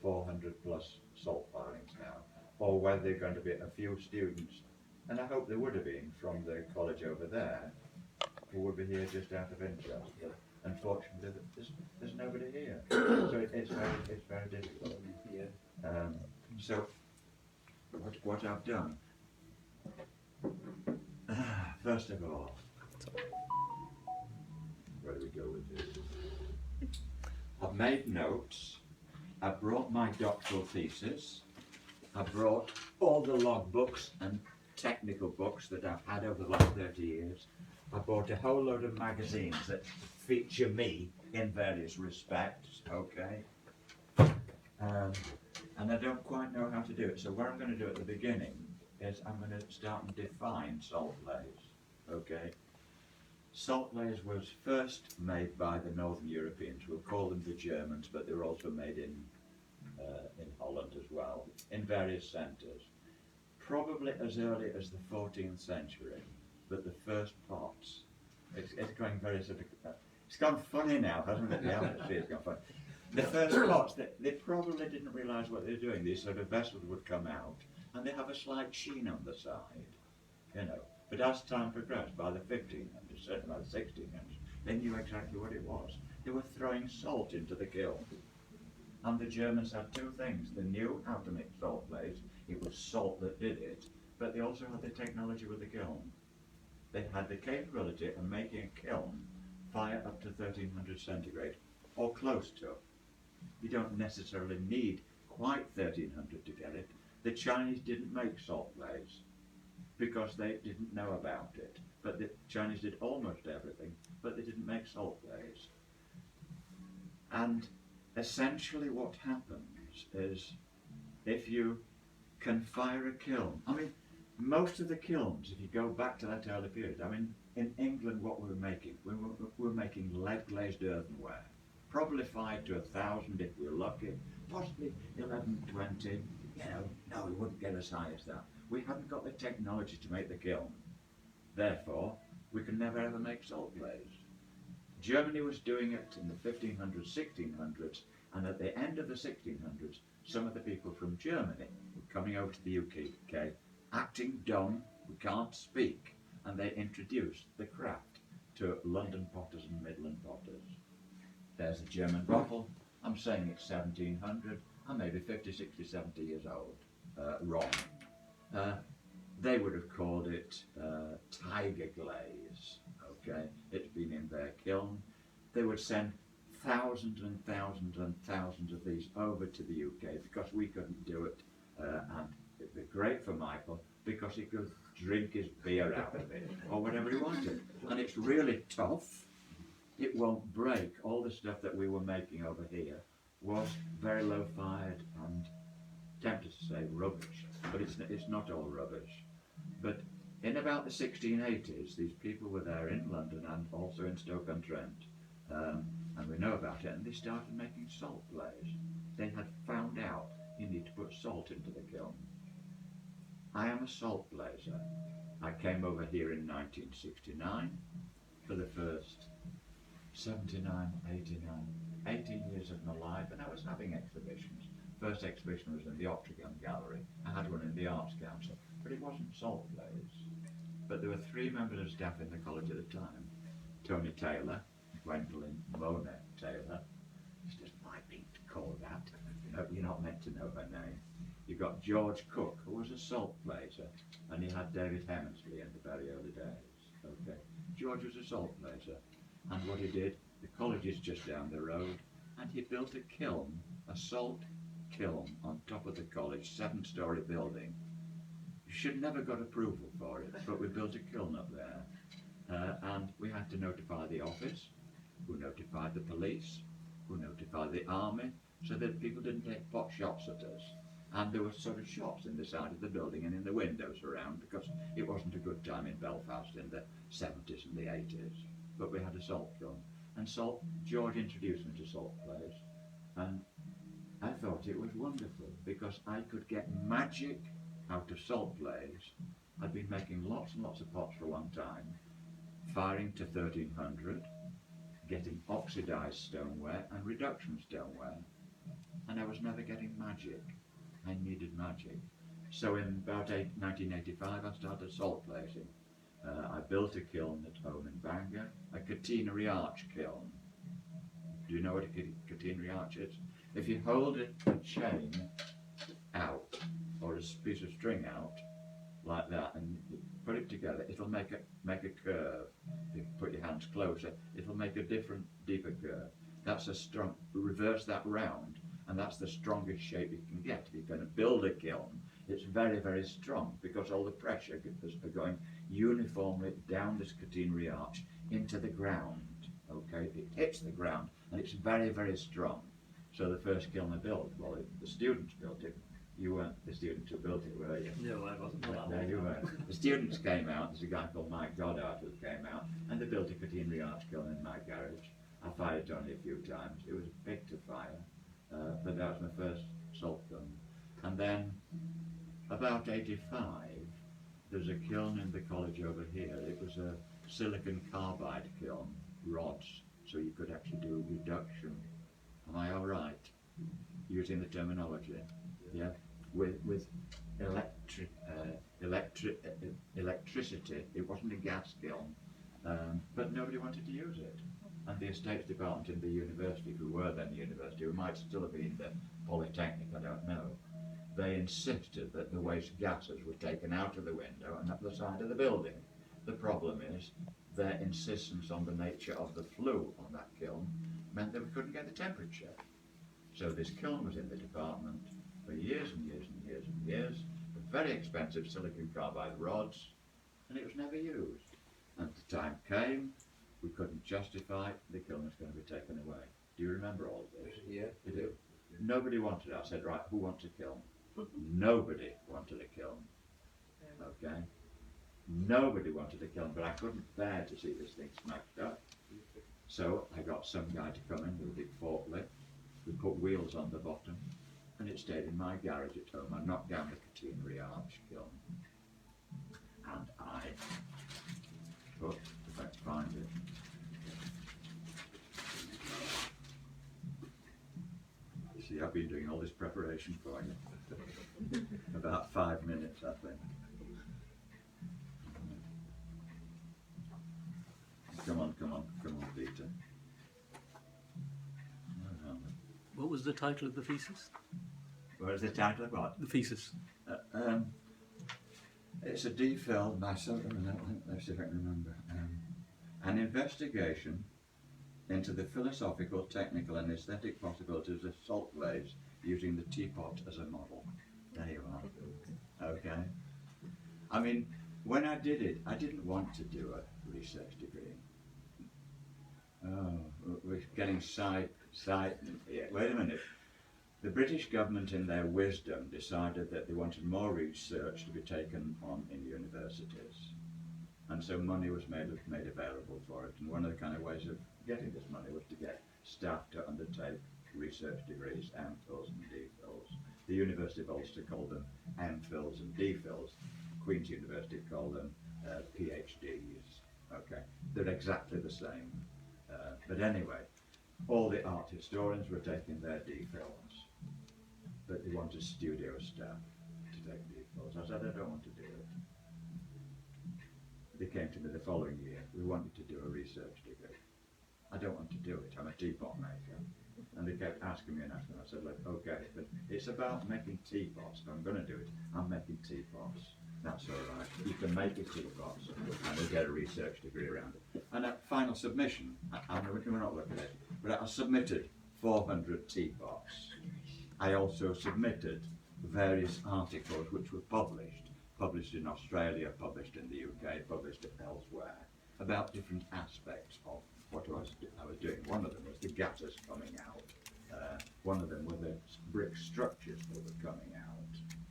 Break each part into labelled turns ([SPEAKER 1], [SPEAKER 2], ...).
[SPEAKER 1] 400 plus salt firings now, or whether they're going to be a few students, and I hope there would have been from the college over there, who would be here just out of interest. But unfortunately, there's nobody here, so it's very difficult.
[SPEAKER 2] Yeah.
[SPEAKER 1] So what I've done, first of all, where do we go with this? I've made notes. I brought my doctoral thesis. I brought all the log books and technical books that I've had over the last 30 years. I bought a whole load of magazines that feature me in various respects, okay? And I don't quite know how to do it. So what I'm going to do at the beginning is I'm going to start and define salt glaze, okay? Salt glaze was first made by the Northern Europeans. We'll call them the Germans, but they were also made in Holland as well, in various centres. Probably as early as the 14th century, but the first pots, it's going very sort of, it's gone funny now, hasn't it? The atmosphere has gone funny. The first pots, they probably didn't realise what they were doing. These sort of vessels would come out, and they have a slight sheen on the side, you know. But as time progressed, by the 1500s, certainly by the 1600s, they knew exactly what it was. They were throwing salt into the kiln. And the Germans had two things. They knew how to make salt glaze. It was salt that did it, but they also had the technology with the kiln. They had the capability of making a kiln fire up to 1300 centigrade, or close to. You don't necessarily need quite 1300 to get it. The Chinese didn't make salt glaze because they didn't know about it. But the Chinese did almost everything, but they didn't make salt glaze. And essentially what happens is, if you can fire a kiln, I mean, most of the kilns, if you go back to that early period, I mean, in England what we were making, we were making lead glazed earthenware, probably 5 to 1,000 if we were lucky, possibly 11, 20, you know, no, we wouldn't get as high as that. We hadn't got the technology to make the kiln, therefore we could never ever make salt glaze. Germany was doing it in the 1500s, 1600s, and at the end of the 1600s, some of the people from Germany were coming over to the UK, acting dumb, we can't speak, and they introduced the craft to London potters and Midland potters. There's a German bottle, I'm saying it's 1700, I'm maybe 50, 60, 70 years old, wrong. They would have called it tiger glaze, okay? It's been in their kiln. They would send thousands and thousands and thousands of these over to the UK because we couldn't do it, and it'd be great for Michael because he could drink his beer out of it or whatever he wanted. And it's really tough. It won't break. All the stuff that we were making over here was very low fired and tempted to say rubbish, but it's not all rubbish. But in about the 1680s, these people were there in London and also in Stoke-on-Trent, and we know about it, and they started making salt glaze. They had found out you need to put salt into the kiln. I am a salt glazer. I came over here in 1969 for the first 79, 89, 18 years of my life, and I was having exhibitions. First exhibition was in the Octagon Gallery. I had one in the Arts Council, but it wasn't salt glaze. But there were 3 members of staff in the college at the time. Tony Taylor, Gwendolyn Mona Taylor, it's just my being called that. You're not meant to know her name. You've got George Cook, who was a salt glazer, and he had David Hemsley in the very early days. Okay, George was a salt glazer, and what he did, the college is just down the road, and he built a kiln, a salt kiln on top of the college, 7-storey building. You should never got approval for it, but we built a kiln up there, and we had to notify the office, who notified the police, who notified the army, so that people didn't take pot shots at us. And there were sort of shops in the side of the building and in the windows around, because it wasn't a good time in Belfast in the 70s and the 80s. But we had a salt kiln, and George introduced me to salt glaze, and I thought it was wonderful because I could get magic out of salt glaze. I'd been making lots and lots of pots for a long time, firing to 1300, getting oxidized stoneware and reduction stoneware, and I was never getting magic. I needed magic. So in about 1985 I started salt glazing. I built a kiln at home in Bangor, a catenary arch kiln. Do you know what a catenary arch is? If you hold a chain out, or a piece of string out, like that, and you put it together, it'll make a curve. If you put your hands closer, it'll make a different, deeper curve. That's a strong, reverse that round, and that's the strongest shape you can get. If you're going to build a kiln, it's very, very strong, because all the pressure is going uniformly down this catenary arch into the ground. Okay, it hits the ground, and it's very, very strong. So the first kiln I built, well, the students built it. You weren't the student who built it, were you?
[SPEAKER 2] No, I wasn't.
[SPEAKER 1] No, you weren't. The students came out. There's a guy called Mike Goddard who came out, and they built a catenary arch kiln in my garage. I fired it only a few times. It was big to fire, but that was my first salt kiln. And then, about 85, there's a kiln in the college over here. It was a silicon carbide kiln, rods, so you could actually do reduction. Am I all right? Using the terminology, yeah. With electricity. It wasn't a gas kiln, but nobody wanted to use it. And the estates department in the university, who were then the university, who might still have been the Polytechnic, I don't know, they insisted that the waste gases were taken out of the window and up the side of the building. The problem is, their insistence on the nature of the flue on that kiln meant that we couldn't get the temperature. So this kiln was in the department for years and years and years and years, with very expensive silicon carbide rods, and it was never used. And the time came, we couldn't justify, the kiln was going to be taken away. Do you remember all of this?
[SPEAKER 2] Yeah.
[SPEAKER 1] You do? Nobody wanted it. I said, right, who wants a kiln? Nobody wanted a kiln. Okay? Nobody wanted a kiln, but I couldn't bear to see this thing smashed up. So I got some guy to come in with a big forklift. We put wheels on the bottom, and it stayed in my garage at home. I knocked down the catenary arch kiln, and I put, if I can find it, you see, I've been doing all this preparation for you. About 5 minutes, I think. Come on, Peter.
[SPEAKER 2] What was the title of the thesis?
[SPEAKER 1] What is the title of what?
[SPEAKER 2] The thesis.
[SPEAKER 1] It's a defilled by something, let's see if I can remember. An investigation into the philosophical, technical and aesthetic possibilities of salt glaze using the teapot as a model. There you are. Okay. I mean, when I did it, I didn't want to do a research degree. Oh, we're getting side. Yeah, wait a minute. The British government, in their wisdom, decided that they wanted more research to be taken on in universities, and so money was made available for it. And one of the kind of ways of getting this money was to get staff to undertake research degrees, MPhils and DPhils. The University of Ulster called them MPhils and DPhils. Queen's University called them PhDs. Okay, they're exactly the same. But anyway, all the art historians were taking their DPhils, but they wanted studio staff to take DPhils. I said, I don't want to do it. They came to me the following year, we want you to do a research degree. I don't want to do it, I'm a teapot maker. And they kept asking me and asking me. I said, look, okay, but it's about making teapots. If I'm going to do it, I'm making teapots. That's all right. You can make a teapot and you'll get a research degree around it. And at final submission, we're not looking at it, but I submitted 400 teapots. I also submitted various articles which were published in Australia, published in the UK, published elsewhere, about different aspects of what I was doing. One of them was the gases coming out. One of them were the brick structures that were coming out.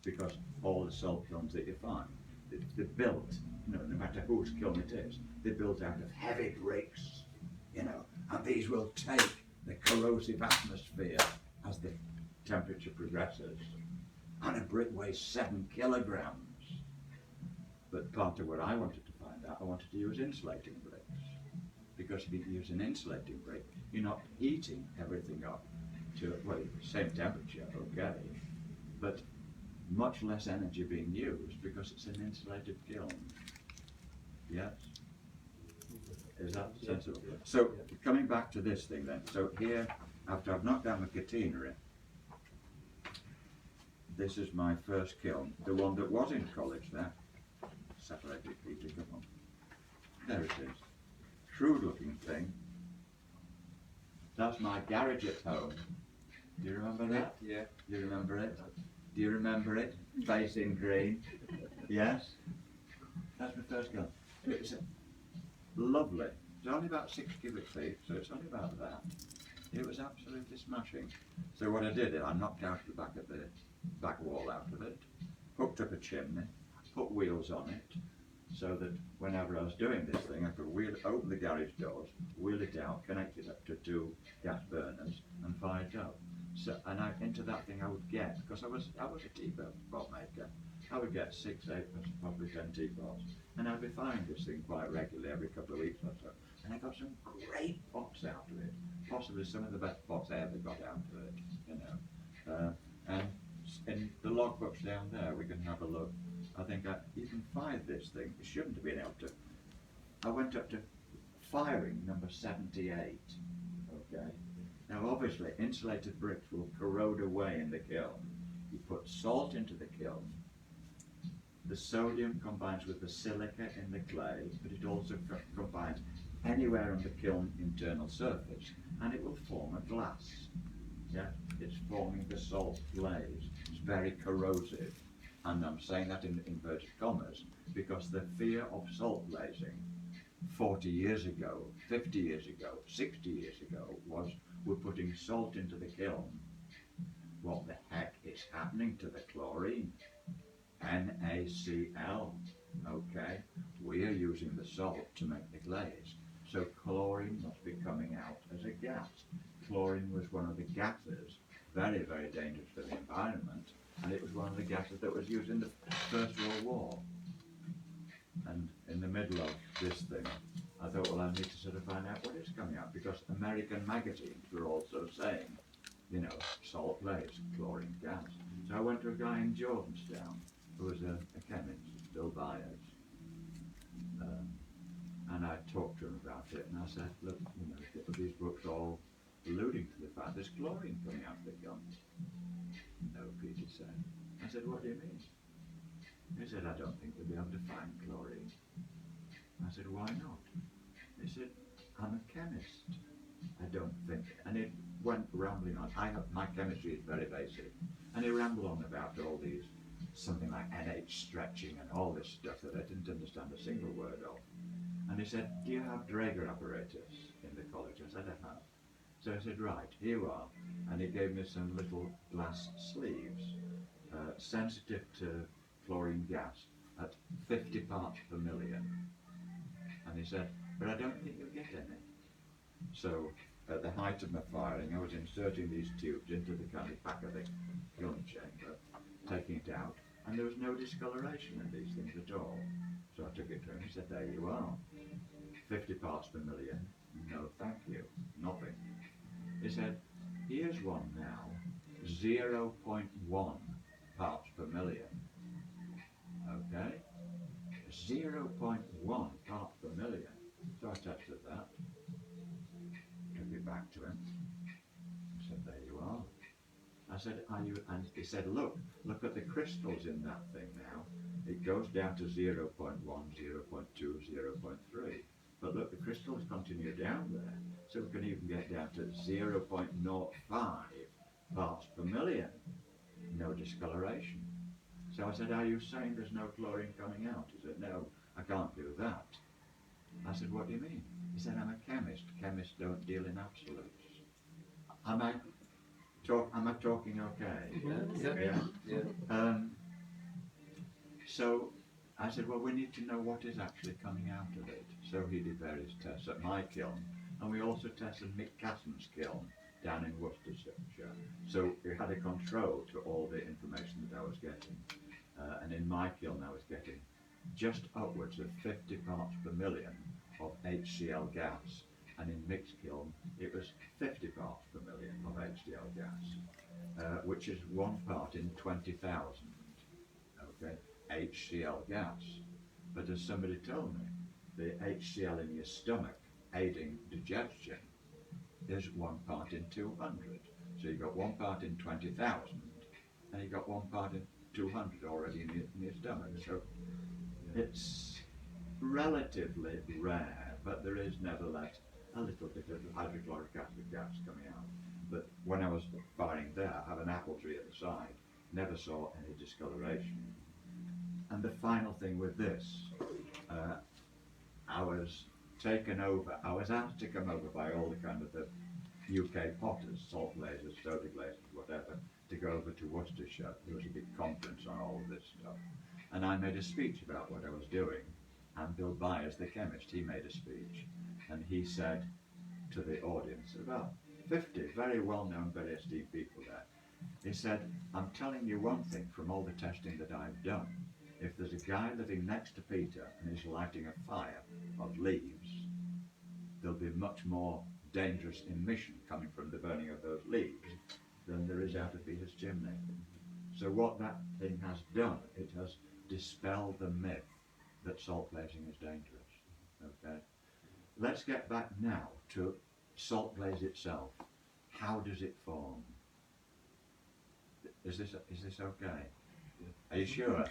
[SPEAKER 1] Because all the salt kilns that you find, they're built, no matter whose kiln it is, they're built out of heavy bricks, and these will take the corrosive atmosphere as the temperature progresses. And a brick weighs 7 kilograms. But part of what I wanted to find out, I wanted to use insulating bricks. Because if you use an insulating brick, you're not heating everything up to, well, same temperature, okay, but much less energy being used because it's an insulated kiln. Yes? Is that sensible? So, coming back to this thing then, so here, after I've knocked down the catenary, this is my first kiln, the one that was in college there. Separated Peter, come on. There it is. Shrewd looking thing. That's my garage at home. Do you remember that?
[SPEAKER 3] Yeah.
[SPEAKER 1] Do you remember it? Do you remember it? Facing green. Yes? That's my first kiln. It's lovely. It's only about 6 cubic feet, so it's only about that. It was absolutely smashing. So what I did, I knocked out the back of the back wall out of it, hooked up a chimney, put wheels on it, so that whenever I was doing this thing, I could open the garage doors, wheel it out, connect it up to 2 gas burners, and fire it up. So, and into that thing I would get, because I was a teapot maker, I would get 6, 8, probably 10 teapots, and I'd be firing this thing quite regularly every couple of weeks or so. And I got some great pots out of it, possibly some of the best pots I ever got out of it, you know. And in the logbooks down there, we can have a look. I think I even fired this thing. It shouldn't have been able to. I went up to firing number 78. Okay. Now, obviously, insulated bricks will corrode away in the kiln. You put salt into the kiln. The sodium combines with the silica in the glaze, but it also combines anywhere on the kiln internal surface, and it will form a glass. Yeah, it's forming the salt glaze. It's very corrosive. And I'm saying that in inverted commas because the fear of salt glazing 40 years ago, 50 years ago, 60 years ago was we're putting salt into the kiln. What the heck is happening to the chlorine? NaCl. Okay, we are using the salt to make the glaze. So chlorine must be coming out as a gas. Chlorine was one of the gases, very, very dangerous for the environment. And it was one of the gases that was used in the First World War. And in the middle of this thing, I thought, well, I need to sort of find out what is coming out, because American magazines were also saying, you know, salt glaze, chlorine gas. So I went to a guy in Jordanstown who was a chemist, still buyers. And I talked to him about it, and I said, look, you know, these books all alluding to the fact there's chlorine coming out of the kiln. No, Peter said. I said, what do you mean? He said, I don't think we'll be able to find chlorine. I said, why not? He said, I'm a chemist. I don't think. And it went rambling on. My chemistry is very basic. And he rambled on about all these, something like NH stretching and all this stuff that I didn't understand a single word of. And he said, do you have Draeger apparatus in the college? I said, I have. So I said, right, here you are. And he gave me some little glass sleeves, sensitive to chlorine gas at 50 parts per million. And he said, but I don't think you'll get any. So at the height of my firing, I was inserting these tubes into the kind of back of the kiln chamber, taking it out, and there was no discoloration in these things at all. So I took it to him and he said, there you are. 50 parts per million, no thank you, nothing. He said, here's one now, 0.1 parts per million. Okay? 0.1 parts per million. So I tested that. Took it back to him. I said, there you are. I said, are you, and he said, look at the crystals in that thing now. It goes down to 0.1, 0.2, 0.3. But look, the crystals continue down there. So we can even get down to 0.05 parts per million. No discoloration. So I said, are you saying there's no chlorine coming out? He said, no, I can't do that. I said, what do you mean? He said, I'm a chemist. Chemists don't deal in absolutes. Am I talking okay? Yeah. So I said, well, we need to know what is actually coming out of it. So he did various tests at my kiln, and we also tested Mick Casson's kiln down in Worcestershire. So we had a control to all the information that I was getting. And in my kiln, I was getting just upwards of 50 parts per million of HCl gas. and in mixed kiln it was 50 parts per million of HCl gas, which is 1 part in 20,000, okay, HCl gas. But as somebody told me, the HCl in your stomach aiding digestion is 1 part in 200. So you've got 1 part in 20,000, and you've got 1 part in 200 already in your stomach. So it's relatively rare, but there is nevertheless a little bit of hydrochloric acid gas coming out. But when I was firing there, I have an apple tree at the side, never saw any discoloration. And the final thing with this, I was asked to come over by all the kind of the UK potters, salt glazers, soda glazers, whatever, to go over to Worcestershire. There was a big conference on all of this stuff. And I made a speech about what I was doing. And Bill Byers, the chemist, he made a speech. And he said to the audience, about 50 very well-known, very esteemed people there, he said, I'm telling you one thing from all the testing that I've done. If there's a guy living next to Peter and he's lighting a fire of leaves, there'll be much more dangerous emission coming from the burning of those leaves than there is out of Peter's chimney. So what that thing has done, it has dispelled the myth that salt glazing is dangerous. Okay, let's get back now to salt glaze itself. How does it form? Is this okay? Are you sure?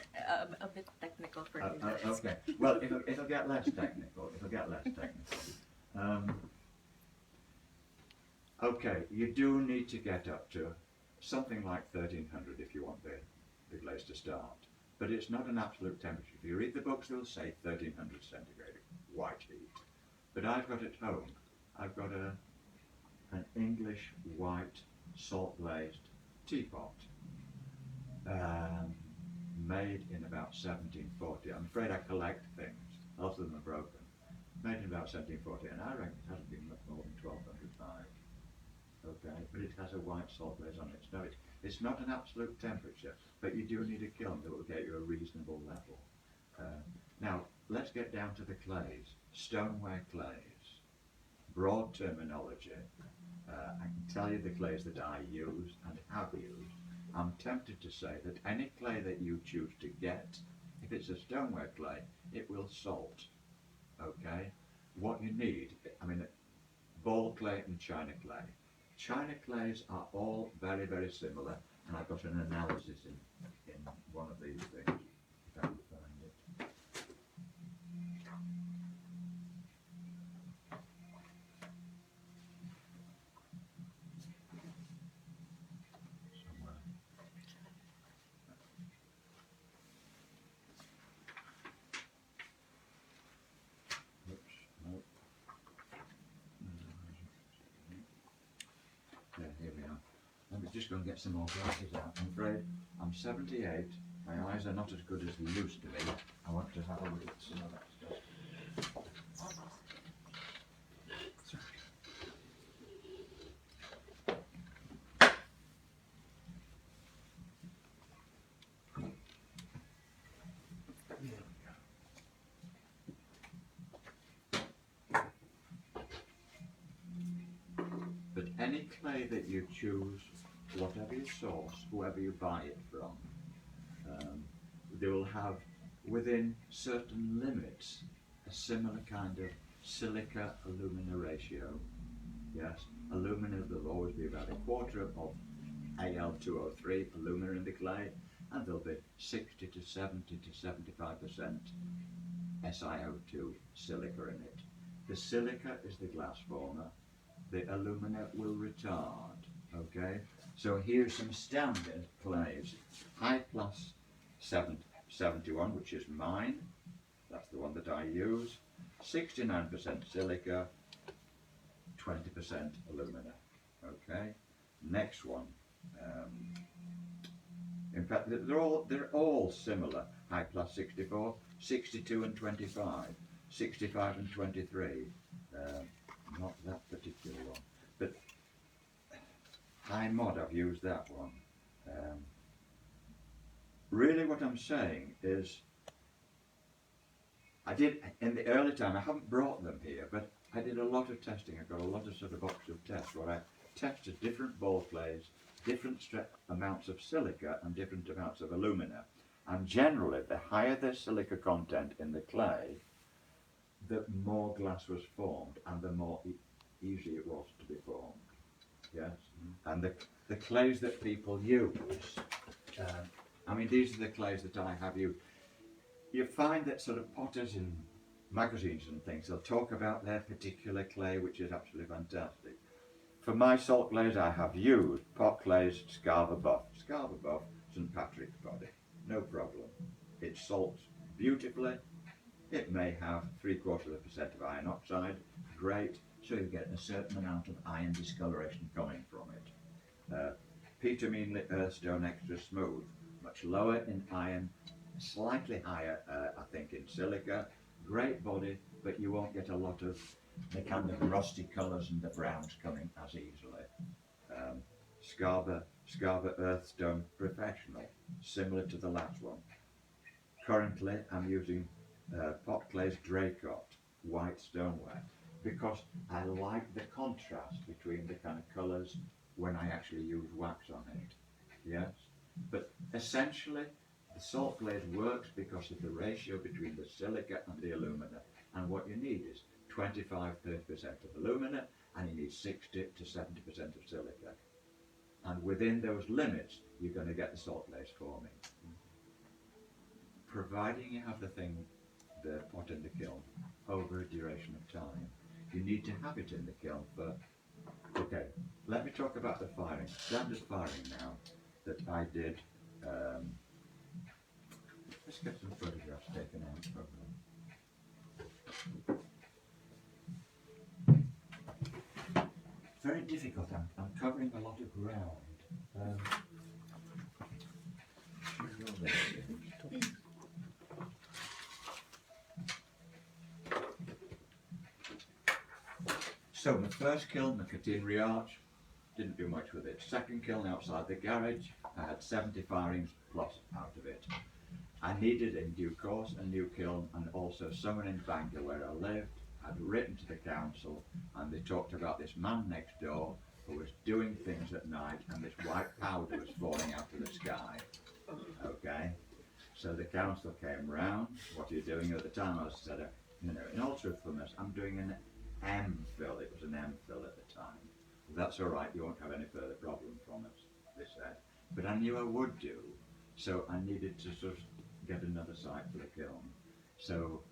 [SPEAKER 3] A bit technical for you.
[SPEAKER 1] Okay. Well, it'll get less technical. It'll get less technical. Okay, you do need to get up to something like 1300 if you want the glaze to start. But it's not an absolute temperature. If you read the books, they'll say 1300 centigrade white heat. But I've got at home, I've got an English white salt glazed teapot. Made in about 1740. I'm afraid I collect things, lots of them are broken. Made in about 1740, and I reckon it hasn't been much more than 1205. Okay, but it has a white salt glaze on it. No, it's not an absolute temperature, but you do need a kiln that will get you a reasonable level. Now, let's get down to the clays. Stoneware clays. Broad terminology. I can tell you the clays that I use and have used. I'm tempted to say that any clay that you choose to get, if it's a stoneware clay, it will salt. Okay? What you need, I mean, ball clay and china clay. China clays are all very, very similar, and I've got an analysis in one of these things, if I can find it. Somewhere. Oops, no. Yeah, here we are. I'm just going to get some more glasses out. I'm afraid I'm 78. My eyes are not as good as they used to be. I want to have a look at some of that stuff. But any clay that you choose, whatever your source, whoever you buy it from, they will have within certain limits a similar kind of silica alumina ratio. Yes, alumina will always be about a quarter of Al2O3 alumina in the clay, and there'll be 60 to 70 to 75% SiO2 silica in it. The silica is the glass former. The alumina will retard. Okay, so here's some standard clays. High Plus 71, which is mine. That's the one that I use. 69% silica, 20% alumina. Okay, next one. In fact, they're all similar. High Plus 64, 62 and 25, 65 and 23. Not that particular one, but High Mod, I've used that one. Really what I'm saying is, I did, in the early time, I haven't brought them here, but I did a lot of testing. I got a lot of sort of box of tests where I tested different ball clays, different amounts of silica and different amounts of alumina. And generally, the higher the silica content in the clay, the more glass was formed and the more easy it was to be formed. Yes? And the clays that people use, I mean, these are the clays that I have used. You find that sort of potters in magazines and things, they'll talk about their particular clay, which is absolutely fantastic. For my salt glaze, I have used pot glazed Scarva Buff. Scarva Buff, St. Patrick's body, no problem. It salts beautifully. It may have 3/4% of iron oxide, great, so you get a certain amount of iron discoloration coming from it. Peter Meanley Earthstone Extra Smooth, much lower in iron, slightly higher, I think, in silica. Great body, but you won't get a lot of the kind of rusty colours and the browns coming as easily. Scarva Earthstone Professional, similar to the last one. Currently, I'm using pot glazed Draycott white stoneware because I like the contrast between the kind of colours when I actually use wax on it. Yes, but essentially the salt glaze works because of the ratio between the silica and the alumina, and what you need is 25–30% of alumina and you need 60 to 70% of silica, and within those limits you're going to get the salt glaze forming, providing you have the pot in the kiln over a duration of time. You need to have it in the kiln for, okay, let me talk about the firing, standard firing now that I did. Let's get some photographs taken out of them. Very difficult, I'm covering a lot of ground. So the first kiln, the catenary arch, didn't do much with it. Second kiln outside the garage, I had 70 firings plus out of it. I needed in due course a new kiln, and also someone in Bangor where I lived had written to the council and they talked about this man next door who was doing things at night and this white powder was falling out of the sky. Okay, so the council came round. What are you doing at the time? I said, in all truthfulness, I'm doing an M fill. It was an M fill at the time. That's all right, you won't have any further problem from us, they said. But I knew I would do, so I needed to sort of get another site for the kiln. So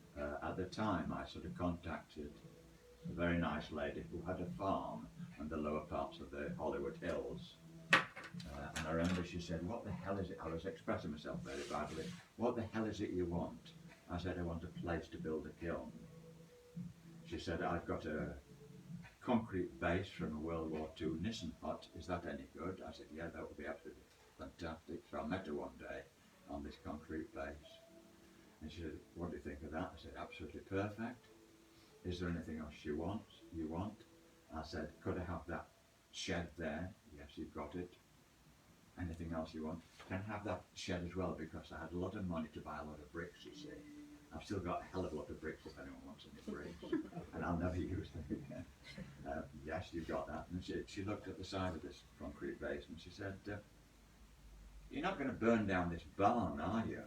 [SPEAKER 1] at the time I sort of contacted a very nice lady who had a farm in the lower parts of the Hollywood Hills. And I remember she said, what the hell is it? I was expressing myself very badly. What the hell is it you want? I said, I want a place to build a kiln. She said, I've got a concrete base from a World War II Nissen hut. Is that any good? I said, yeah, that would be absolutely fantastic. So I met her one day on this concrete base. And she said, what do you think of that? I said, absolutely perfect. Is there anything else you want? I said, could I have that shed there? Yes, you've got it. Anything else you want? Can I have that shed as well? Because I had a lot of money to buy a lot of bricks, you see. I've still got a hell of a lot of bricks if anyone wants any bricks. And I'll never use them again. Yes, you've got that. And she looked at the side of this concrete base and she said, you're not going to burn down this barn, are you?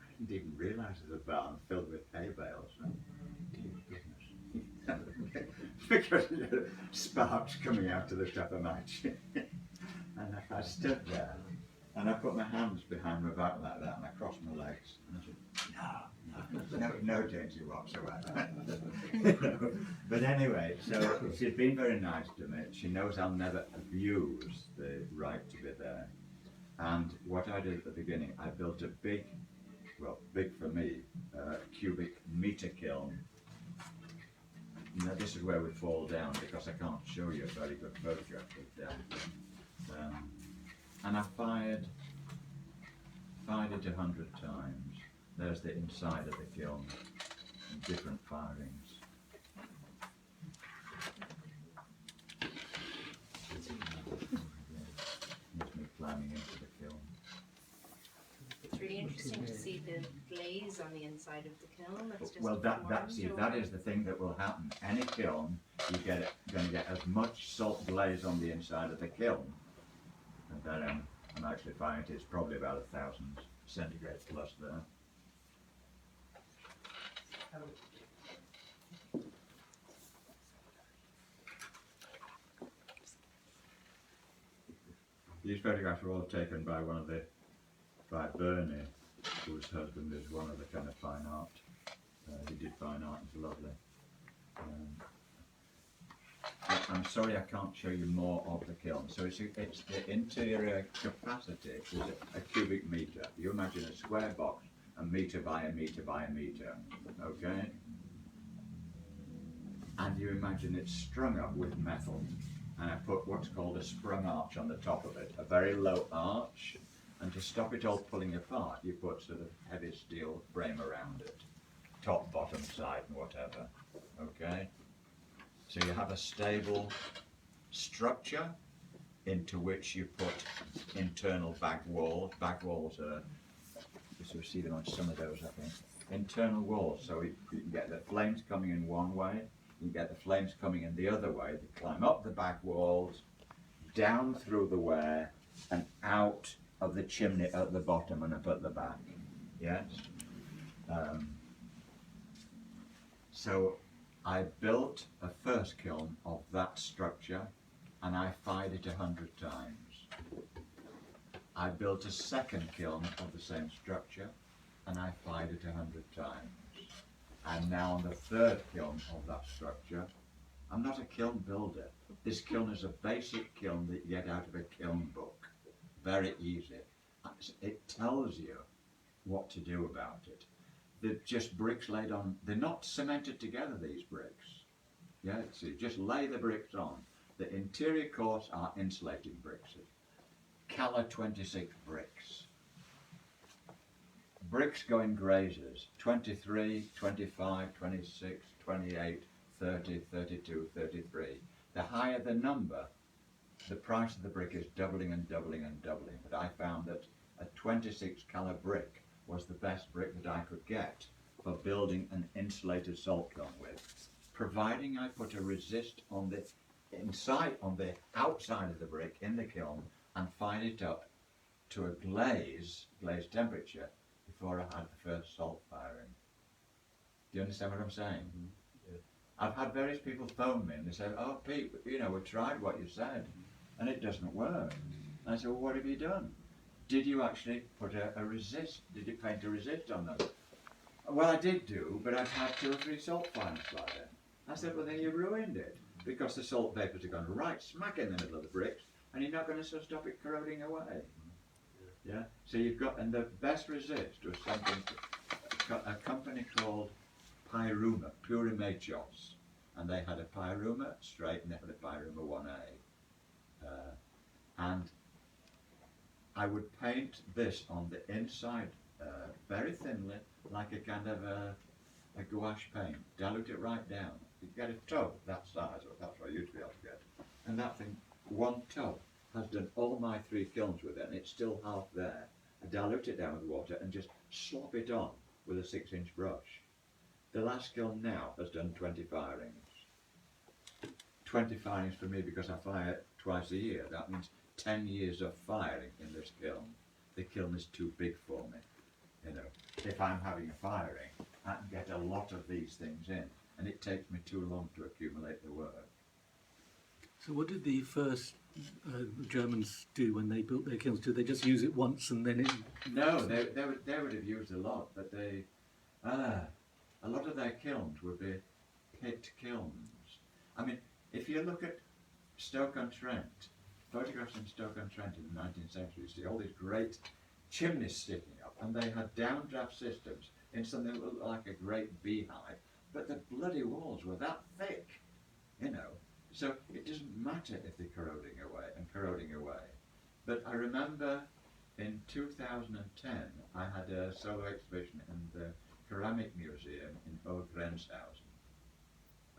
[SPEAKER 1] I didn't even realise there's a barn filled with hay bales. Dear goodness. Because sparks coming out of the top of my chin. And I stood there and I put my hands behind my back like that and I crossed my legs and I said, no danger whatsoever. But anyway, so she's been very nice to me. She knows I'll never abuse the right to be there. And what I did at the beginning, I built a big for me, cubic meter kiln. Now this is where we fall down because I can't show you a very good photograph of down. And I fired it 100 times. There's the inside of the kiln, different firings. Here's me climbing into the kiln.
[SPEAKER 3] It's really interesting to see the glaze on the inside of the kiln. That's just
[SPEAKER 1] Well,
[SPEAKER 3] formed, or-
[SPEAKER 1] that is the thing that will happen. Any kiln, going to get as much salt glaze on the inside of the kiln. And then I'm actually finding it's probably about 1,000 centigrade plus there. These photographs were all taken by by Bernie, whose husband is one of the kind of fine art. He did fine art, it's lovely. I'm sorry I can't show you more of the kiln. So it's the interior capacity is a cubic meter. You imagine a square box, a meter by a meter by a meter, okay? And you imagine it's strung up with metal. And I put what's called a sprung arch on the top of it, a very low arch, and to stop it all pulling apart, you put sort of heavy steel frame around it, top, bottom, side, and whatever, okay? So you have a stable structure into which you put internal back walls. Back walls are, you sort of see them on some of those, I think. Internal walls, so you can get the flames coming in one way, you get the flames coming in the other way. They climb up the back walls, down through the ware, and out of the chimney at the bottom and up at the back. Yes? So I built a first kiln of that structure, and I fired it 100 times. I built a second kiln of the same structure, and I fired it 100 times. And now on the third kiln of that structure. I'm not a kiln builder. This kiln is a basic kiln that you get out of a kiln book. Very easy. It tells you what to do about it. They're just bricks laid on. They're not cemented together, these bricks. Yeah, so you just lay the bricks on. The interior cores are insulating bricks. Colour 26 bricks. Bricks go in glazes, 23, 25, 26, 28, 30, 32, 33. The higher the number, the price of the brick is doubling and doubling and doubling. But I found that a 26 colour brick was the best brick that I could get for building an insulated salt kiln with, providing I put a resist on the inside, on the outside of the brick in the kiln, and fired it up to a glaze temperature before I had the first salt firing. Do you understand what I'm saying? Mm-hmm. Yeah. I've had various people phone me and they say, "Oh, Pete, we tried what you said and it doesn't work." And I said, "Well, what have you done? Did you actually put a resist? Did you paint a resist on them?" "Well, I did do, but I've had 2 or 3 salt fires like that." I said, "Well, then you ruined it, because the salt vapours are going right smack in the middle of the bricks and you're not going to stop it corroding away." Yeah, so you've got, and the best resist was something, a company called Pyrimachos, and they had a Pyruma straight and they had a Pyruma 1A. And I would paint this on the inside very thinly, like a kind of a gouache paint, dilute it right down. You get a tub that size, or that's what I used to be able to get, and that thing, one tub, has done all my 3 kilns with it, and it's still half there. I dilute it down with water and just slop it on with a 6-inch brush. The last kiln now has done 20 firings. 20 firings for me because I fire twice a year. That means 10 years of firing in this kiln. The kiln is too big for me. If I'm having a firing, I can get a lot of these things in, and it takes me too long to accumulate the work.
[SPEAKER 2] So what did the first Germans do when they built their kilns? Did they just use it once and then it...
[SPEAKER 1] No, they would have used a lot, but a lot of their kilns would be pit kilns. I mean, if you look at Stoke-on-Trent, photographs in Stoke-on-Trent in the 19th century, you see all these great chimneys sticking up, and they had downdraft systems in something that looked like a great beehive, but the bloody walls were that thick, So it doesn't matter if they're corroding away. But I remember in 2010, I had a solo exhibition in the Ceramic Museum in Obergrenzhausen.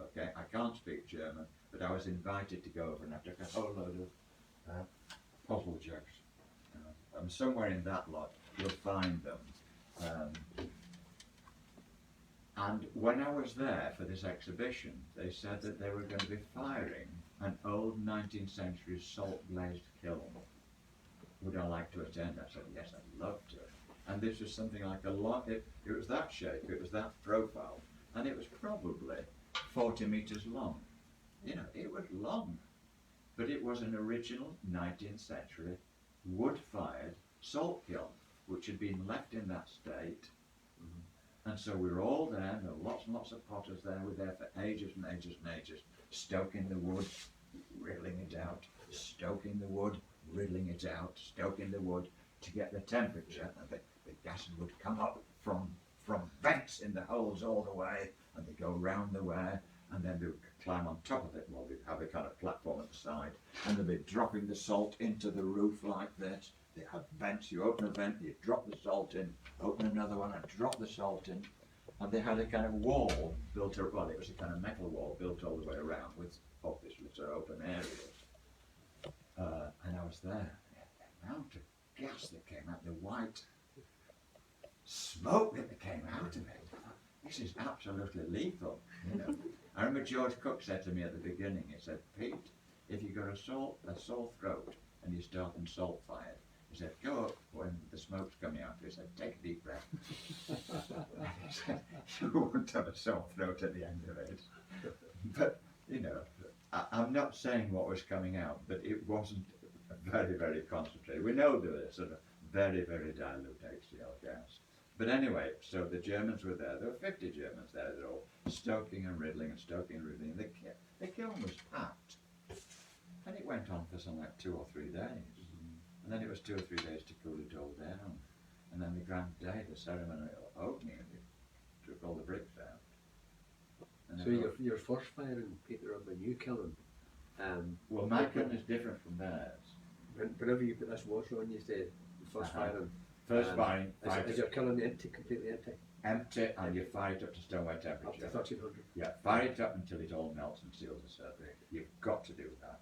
[SPEAKER 1] Okay, I can't speak German, but I was invited to go over, and I took a whole load of puzzle jugs. And somewhere in that lot, you'll find them. And when I was there for this exhibition, they said that they were going to be firing an old 19th century salt-glazed kiln. Would I like to attend? I said, yes, I'd love to. And this was something like a lot, it was that shape, it was that profile, and it was probably 40 metres long. You know, it was long, but it was an original 19th century wood-fired salt kiln, which had been left in that state. And so we were all there, there were lots and lots of potters there, we were there for ages and ages and ages, stoking the wood, riddling it out, stoking the wood, riddling it out, stoking the wood to get the temperature, and the gases would come up from vents in the holes all the way, and they go round the ware, and then they would climb on top of it, well, they'd have a kind of platform at the side, and they'd be dropping the salt into the roof like this. They had vents, you open a vent, you drop the salt in, open another one and drop the salt in. And they had a kind of wall built, well, it was a kind of metal wall built all the way around with obviously sort of open areas. And I was there, the amount of gas that came out, the white smoke that came out of it. This is absolutely lethal, you know. I remember George Cook said to me at the beginning, he said, Pete, if you've got a sore throat and you're starting salt fired, he said, go up when the smoke's coming out. He said, take a deep breath. He said, you won't have a sore throat at the end of it. But, you know, I'm not saying what was coming out, but it wasn't very, very concentrated. We know there was sort of very, very dilute HCl gas. But anyway, so the Germans were there. There were 50 Germans there. They're all stoking and riddling and stoking and riddling. The kiln was packed. And it went on for something like 2 or 3 days. And then it was 2 or 3 days to cool it all down. And then the grand day, the ceremonial opening, and they took all the bricks out. And
[SPEAKER 4] So your first firing, Peter, of a new kiln,
[SPEAKER 1] well, my kiln is different from theirs.
[SPEAKER 4] whenever you put this water on, you say the first firing.
[SPEAKER 1] First firing,
[SPEAKER 4] Is your kiln empty, completely empty?
[SPEAKER 1] empty, and you fire it up to stone ware
[SPEAKER 4] Up to
[SPEAKER 1] temperature.
[SPEAKER 4] 1300.
[SPEAKER 1] Yeah, fire it up until it all melts and seals the surface. You've got to do that.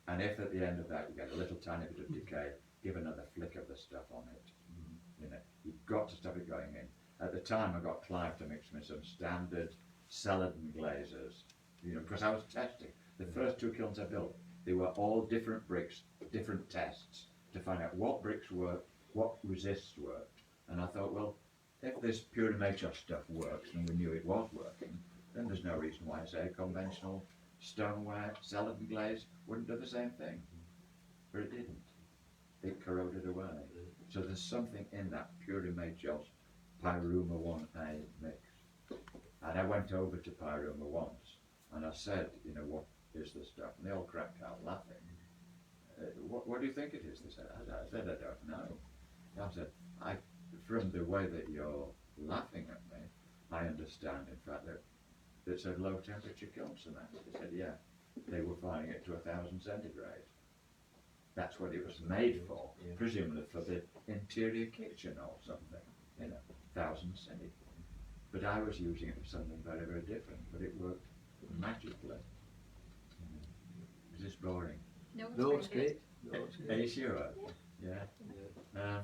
[SPEAKER 1] And if at the end of that you get a little tiny bit of decay, give another flick of the stuff on it. You know, you've got to stop it going in. At the time, I got Clive to mix me some standard Celadon glazes. You know, because I was testing. The first 2 kilns I built, they were all different bricks, different tests to find out what bricks worked, what resists worked. And I thought, well, if this pure nature stuff works, and we knew it was working, then there's no reason why, say, conventional stoneware, Celadon glaze wouldn't do the same thing. But it didn't. It corroded away. So there's something in that pure Major's Pyruma 1A mix. And I went over to Pyruma once, and I said, you know, what is this stuff? And they all cracked out laughing. What do you think it is? They said, I said, I don't know. I said, from the way that you're laughing at me, I understand, in fact, that it's a low temperature kiln cement. They said, yeah, they were firing it to 1000 centigrade. That's what it was made for, presumably for the interior kitchen or something, you know, 1000 centigrade. But I was using it for something very, very different, but it worked magically. Is this boring?
[SPEAKER 3] No,
[SPEAKER 4] No, it's
[SPEAKER 3] very
[SPEAKER 4] great. No, it's
[SPEAKER 1] Are
[SPEAKER 4] great.
[SPEAKER 1] you sure? Yeah.
[SPEAKER 4] Yeah.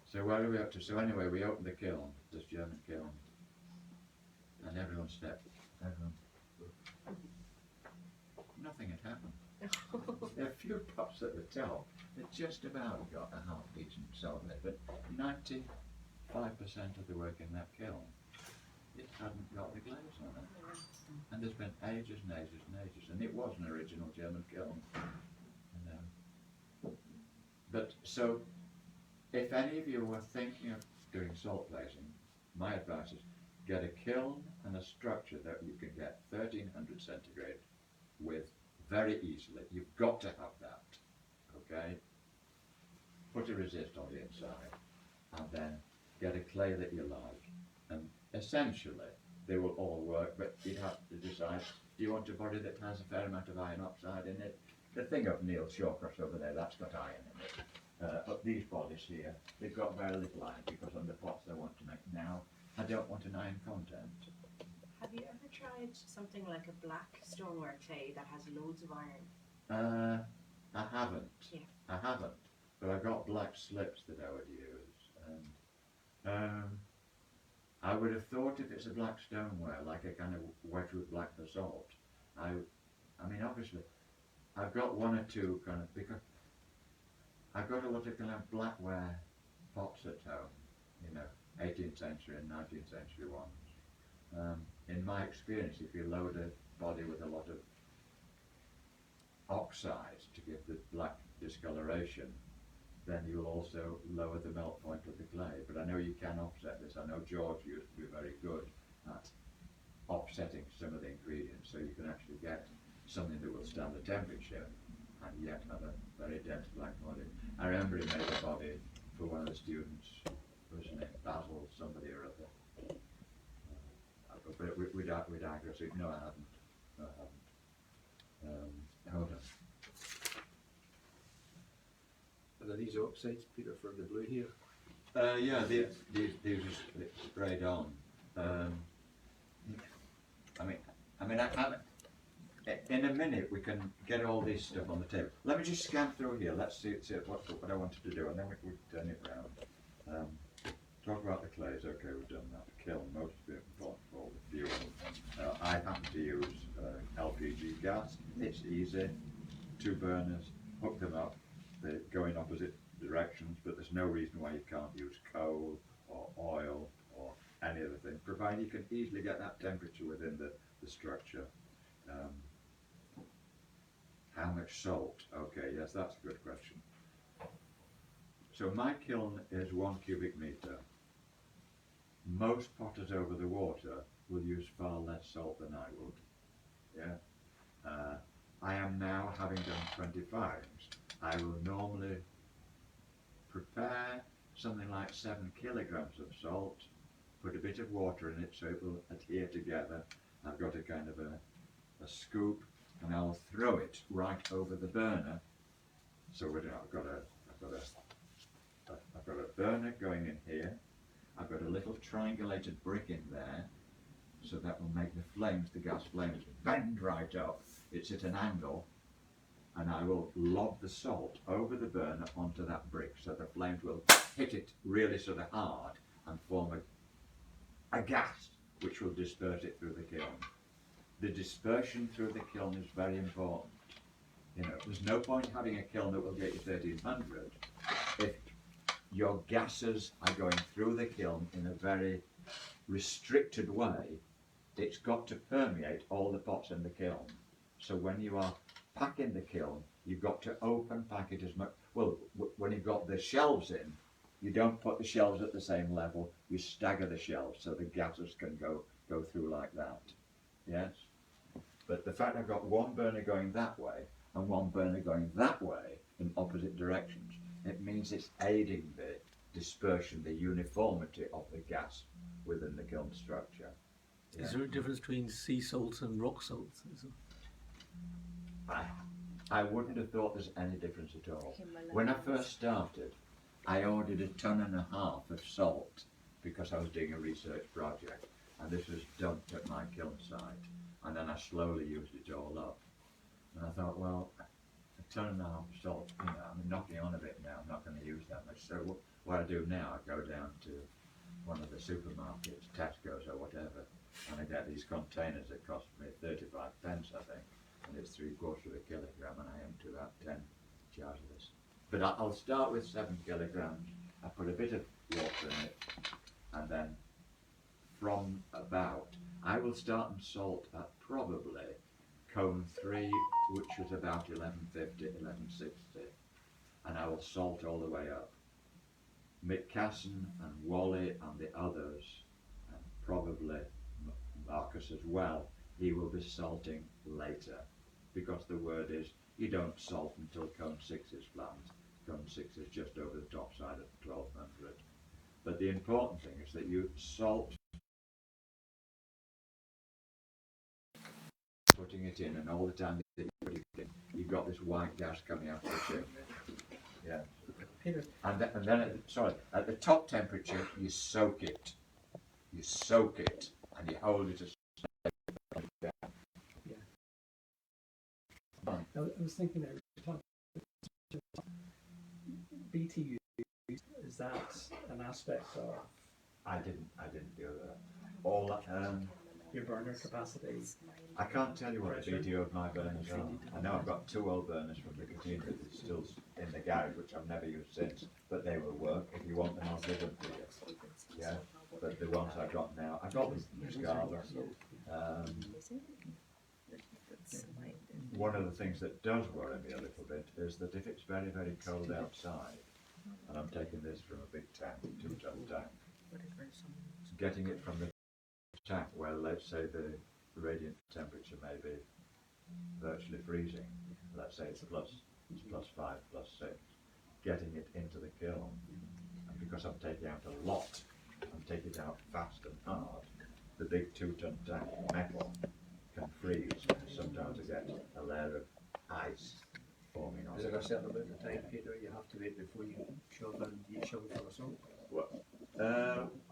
[SPEAKER 1] So where are we up to? So anyway, we opened the kiln, this German kiln, and everyone stepped. Nothing had happened. There are a few pops at the top that just about got a half decent salt in it, but 95% of the work in that kiln, it hadn't got the glaze on it. And there's been ages and ages and ages, and it was an original German kiln. But so, if any of you were thinking of doing salt glazing, my advice is get a kiln and a structure that you can get 1300 centigrade with very easily. You've got to have that, okay? Put a resist on the inside, and then get a clay that you like, and essentially they will all work, but you'd have to decide, do you want a body that has a fair amount of iron oxide in it? The thing of Neil Shawcross over there, that's got iron in it. But these bodies here, they've got very little iron, because on the pots I want to make now, I don't want an iron content.
[SPEAKER 3] Have you ever tried something like a black stoneware clay that has loads of iron?
[SPEAKER 1] I haven't.
[SPEAKER 3] Yeah.
[SPEAKER 1] I haven't. But I got black slips that I would use, and I would have thought if it's a black stoneware, like a kind of wedge with black basalt, I mean obviously, I've got one or two kind of, because I've got a lot of kind of blackware pots at home, you know, 18th century and 19th century ones. In my experience, if you load a body with a lot of oxides to give the black discoloration, then you'll also lower the melt point of the clay. But I know you can offset this. I know George used to be very good at offsetting some of the ingredients, so you can actually get something that will stand the temperature and yet have a very dense black body. I remember he made a body for one of the students, what was his name, Basil, somebody or other. But we digress. No, I haven't. No, I haven't. Hold on.
[SPEAKER 4] And are these oxides, Peter, from the blue here?
[SPEAKER 1] Yeah, these are sprayed on. In a minute we can get all this stuff on the table. Let me just scan through here. Let's see what I wanted to do, and then we turn it round. Talk about the clays. Okay, we've done that. Kiln, most of it important for the fuel. I happen to use LPG gas. It's easy. 2 burners. Hook them up. They go in opposite directions, but there's no reason why you can't use coal or oil or any other thing, provided you can easily get that temperature within the structure. How much salt? Okay, yes, that's a good question. So my kiln is 1 cubic metre. Most potters over the water will use far less salt than I would. Yeah. I am now, having done 25s, I will normally prepare something like 7 kilograms of salt, put a bit of water in it so it will adhere together. I've got a kind of a scoop, and I'll throw it right over the burner. So I've got a burner going in here. I've got a little triangulated brick in there, so that will make the flames, the gas flames, bend right up. It's at an angle, and I will lob the salt over the burner onto that brick, so the flames will hit it really sort of hard and form a gas which will disperse it through the kiln. The dispersion through the kiln is very important. You know, there's no point having a kiln that will get you 1300 if your gases are going through the kiln in a very restricted way. It's got to permeate all the pots in the kiln. So when you are packing the kiln, you've got to open pack it as much. Well, when you've got the shelves in, you don't put the shelves at the same level. You stagger the shelves so the gases can go through like that. Yes? But the fact I've got 1 burner going that way and 1 burner going that way in opposite directions, it means it's aiding the dispersion, the uniformity of the gas within the kiln structure.
[SPEAKER 2] Is there a difference between sea salt and rock salt?
[SPEAKER 1] I wouldn't have thought there's any difference at all. When I first started, I ordered 1.5 tons of salt because I was doing a research project, and this was dumped at my kiln site, and then I slowly used it all up. And I thought, well, 1.5 tons of salt, you know, I'm knocking on a bit now, I'm not going to use that much. So what I do now, I go down to one of the supermarkets, Tesco's or whatever, and I get these containers that cost me 35 pence, I think, and it's 3/4 of a kilogram, and I empty about 10 jars of this. But I'll start with 7 kilograms. I put a bit of water in it, and then from about, I will start and salt at probably cone 3, which was about 1150, 1160, and I will salt all the way up. Mick Casson and Wally and the others, and probably Marcus as well, he will be salting later, because the word is you don't salt until cone 6 is flattened. Cone 6 is just over the top side of 1200. But the important thing is that you salt, putting it in, and all the time that you put it in, you've got this white gas coming out of the chimney. Yeah.
[SPEAKER 4] Peter.
[SPEAKER 1] And then at the top temperature, you soak it. You soak it, and you hold it as
[SPEAKER 5] Yeah. I was thinking that BTU, is that an aspect of
[SPEAKER 1] I didn't do that. All
[SPEAKER 5] Your burner capacity.
[SPEAKER 1] I can't tell you what the BTO of my burners are. I know I've got 2 old burners from the cathedral that's still in the garage, which I've never used since, but they will work. If you want them, I'll give them to you. Yeah, but the ones I've got now, I got them from Scala. One of the things that does worry me a little bit is that if it's very, very cold outside, and I'm taking this from a big tank, 2-ton tank, getting it from the tank where, let's say, the radiant temperature may be virtually freezing, let's say it's +5, +6, getting it into the kiln, and because I'm taking out a lot, I'm taking it out fast and hard, the big 2-ton tank metal can freeze, and sometimes I get a layer of ice forming on
[SPEAKER 4] Is
[SPEAKER 1] it.
[SPEAKER 4] there a certain amount of time, Peter, you have to wait before you shove in the shovel full of salt?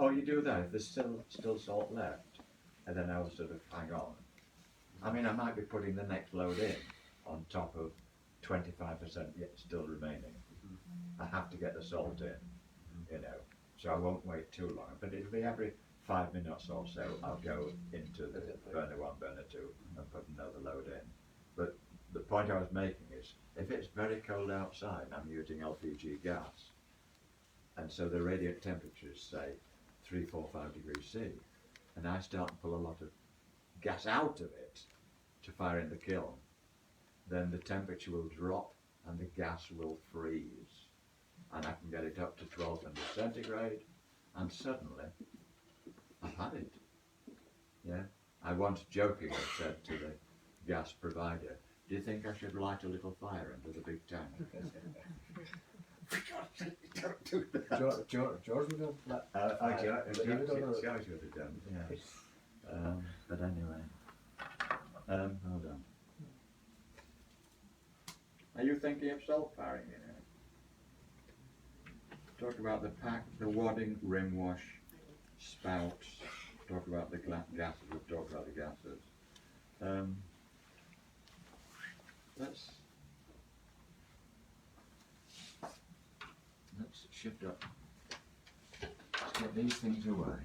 [SPEAKER 1] Oh, you do that if there's still salt left, and then I'll sort of hang on. I mean, I might be putting the next load in on top of 25% yet still remaining. I have to get the salt in, you know, so I won't wait too long. But it'll be every 5 minutes or so I'll go into the burner 1, burner 2 and put another load in. But the point I was making is, if it's very cold outside and I'm using LPG gas, and so the radiant temperatures say 3, 4, 5 degrees C, and I start to pull a lot of gas out of it to fire in the kiln, then the temperature will drop and the gas will freeze, and I can get it up to 1200 centigrade, and suddenly I've had it. Yeah, I once jokingly said to the gas provider, do you think I should light a little fire under the big tank? Don't do that.
[SPEAKER 4] George would have that.
[SPEAKER 1] George would have done, yeah. But anyway, hold on. Are you thinking of salt firing in it? Talk about the pack, the wadding, rim wash, spouts. Talk about the gases. We've talked about the gases. Let's shift up. Let's get these things away.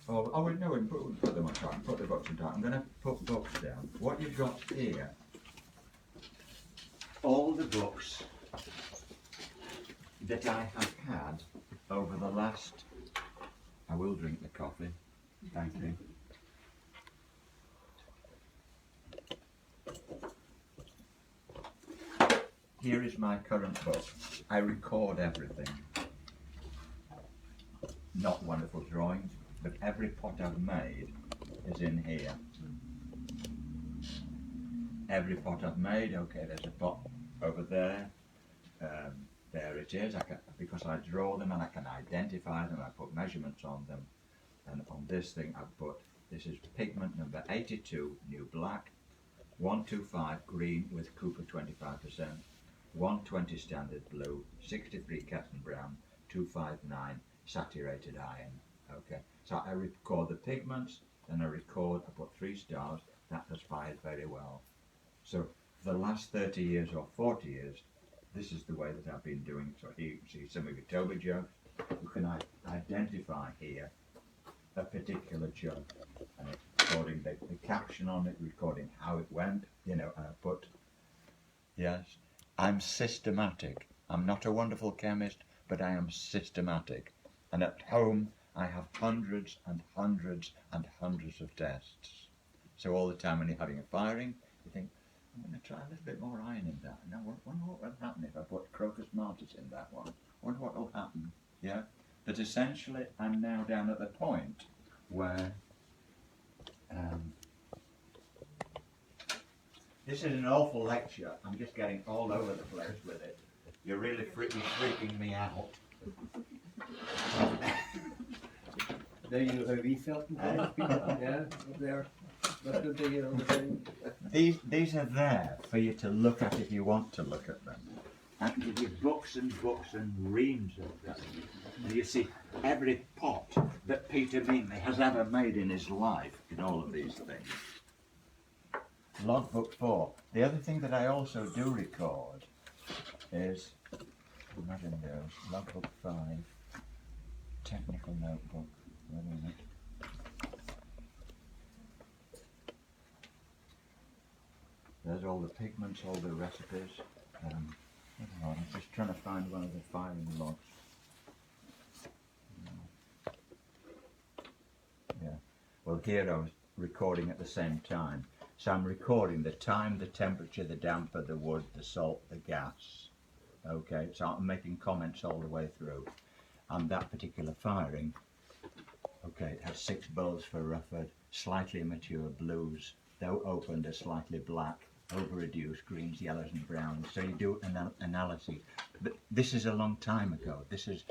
[SPEAKER 1] Oh wait, no, we put them on top. Put the books on top. I'm going to put books down. What you've got here, all the books that I have had over the last. I will drink the coffee. Thank you. Here is my current book. I record everything. Not wonderful drawings, but every pot I've made is in here. Every pot I've made, okay, there's a pot over there. There it is, because I draw them and I can identify them, I put measurements on them. And on this thing I've put, this is pigment number 82, new black, 125 green with Cooper 25%, 120 standard blue, 63 Captain Brown, 259 saturated iron. Okay, so I record the pigments, then I put 3 stars, that has fired very well. So for the last 30 years or 40 years, this is the way that I've been doing it. So here you can see some of your Toby jugs. You can identify here a particular jug, and it's recording the caption on it, recording how it went, you know, and I put, yes, I'm systematic. I'm not a wonderful chemist, but I am systematic. And at home, I have hundreds and hundreds and hundreds of tests. So all the time when you're having a firing, you think, I'm going to try a little bit more iron in that. Now, wonder what will happen if I put crocus martyrs in that one. Wonder what will happen, yeah? But essentially, I'm now down at the point where this is an awful lecture. I'm just getting all over the place with it. You're really freaking me out.
[SPEAKER 4] There you know how we felt in the yeah, up there. Listening to you all the time.
[SPEAKER 1] These are there for you to look at if you want to look at them. And give you books and books and reams of them. And you see every pot that Peter Meanley has ever made in his life in all of these things. Logbook 4. The other thing that I also do record is, imagine those, logbook 5, technical notebook. Wait a minute. There's all the pigments, all the recipes. I'm just trying to find one of the firing logs. Yeah. Well, here I was recording at the same time. So I'm recording the time, the temperature, the damper, the wood, the salt, the gas. Okay, so I'm making comments all the way through. And that particular firing, okay, it has 6 bulbs for Rufford, slightly mature blues, though opened are slightly black, over-reduced greens, yellows and browns. So you do an analysis. But this is a long time ago. There's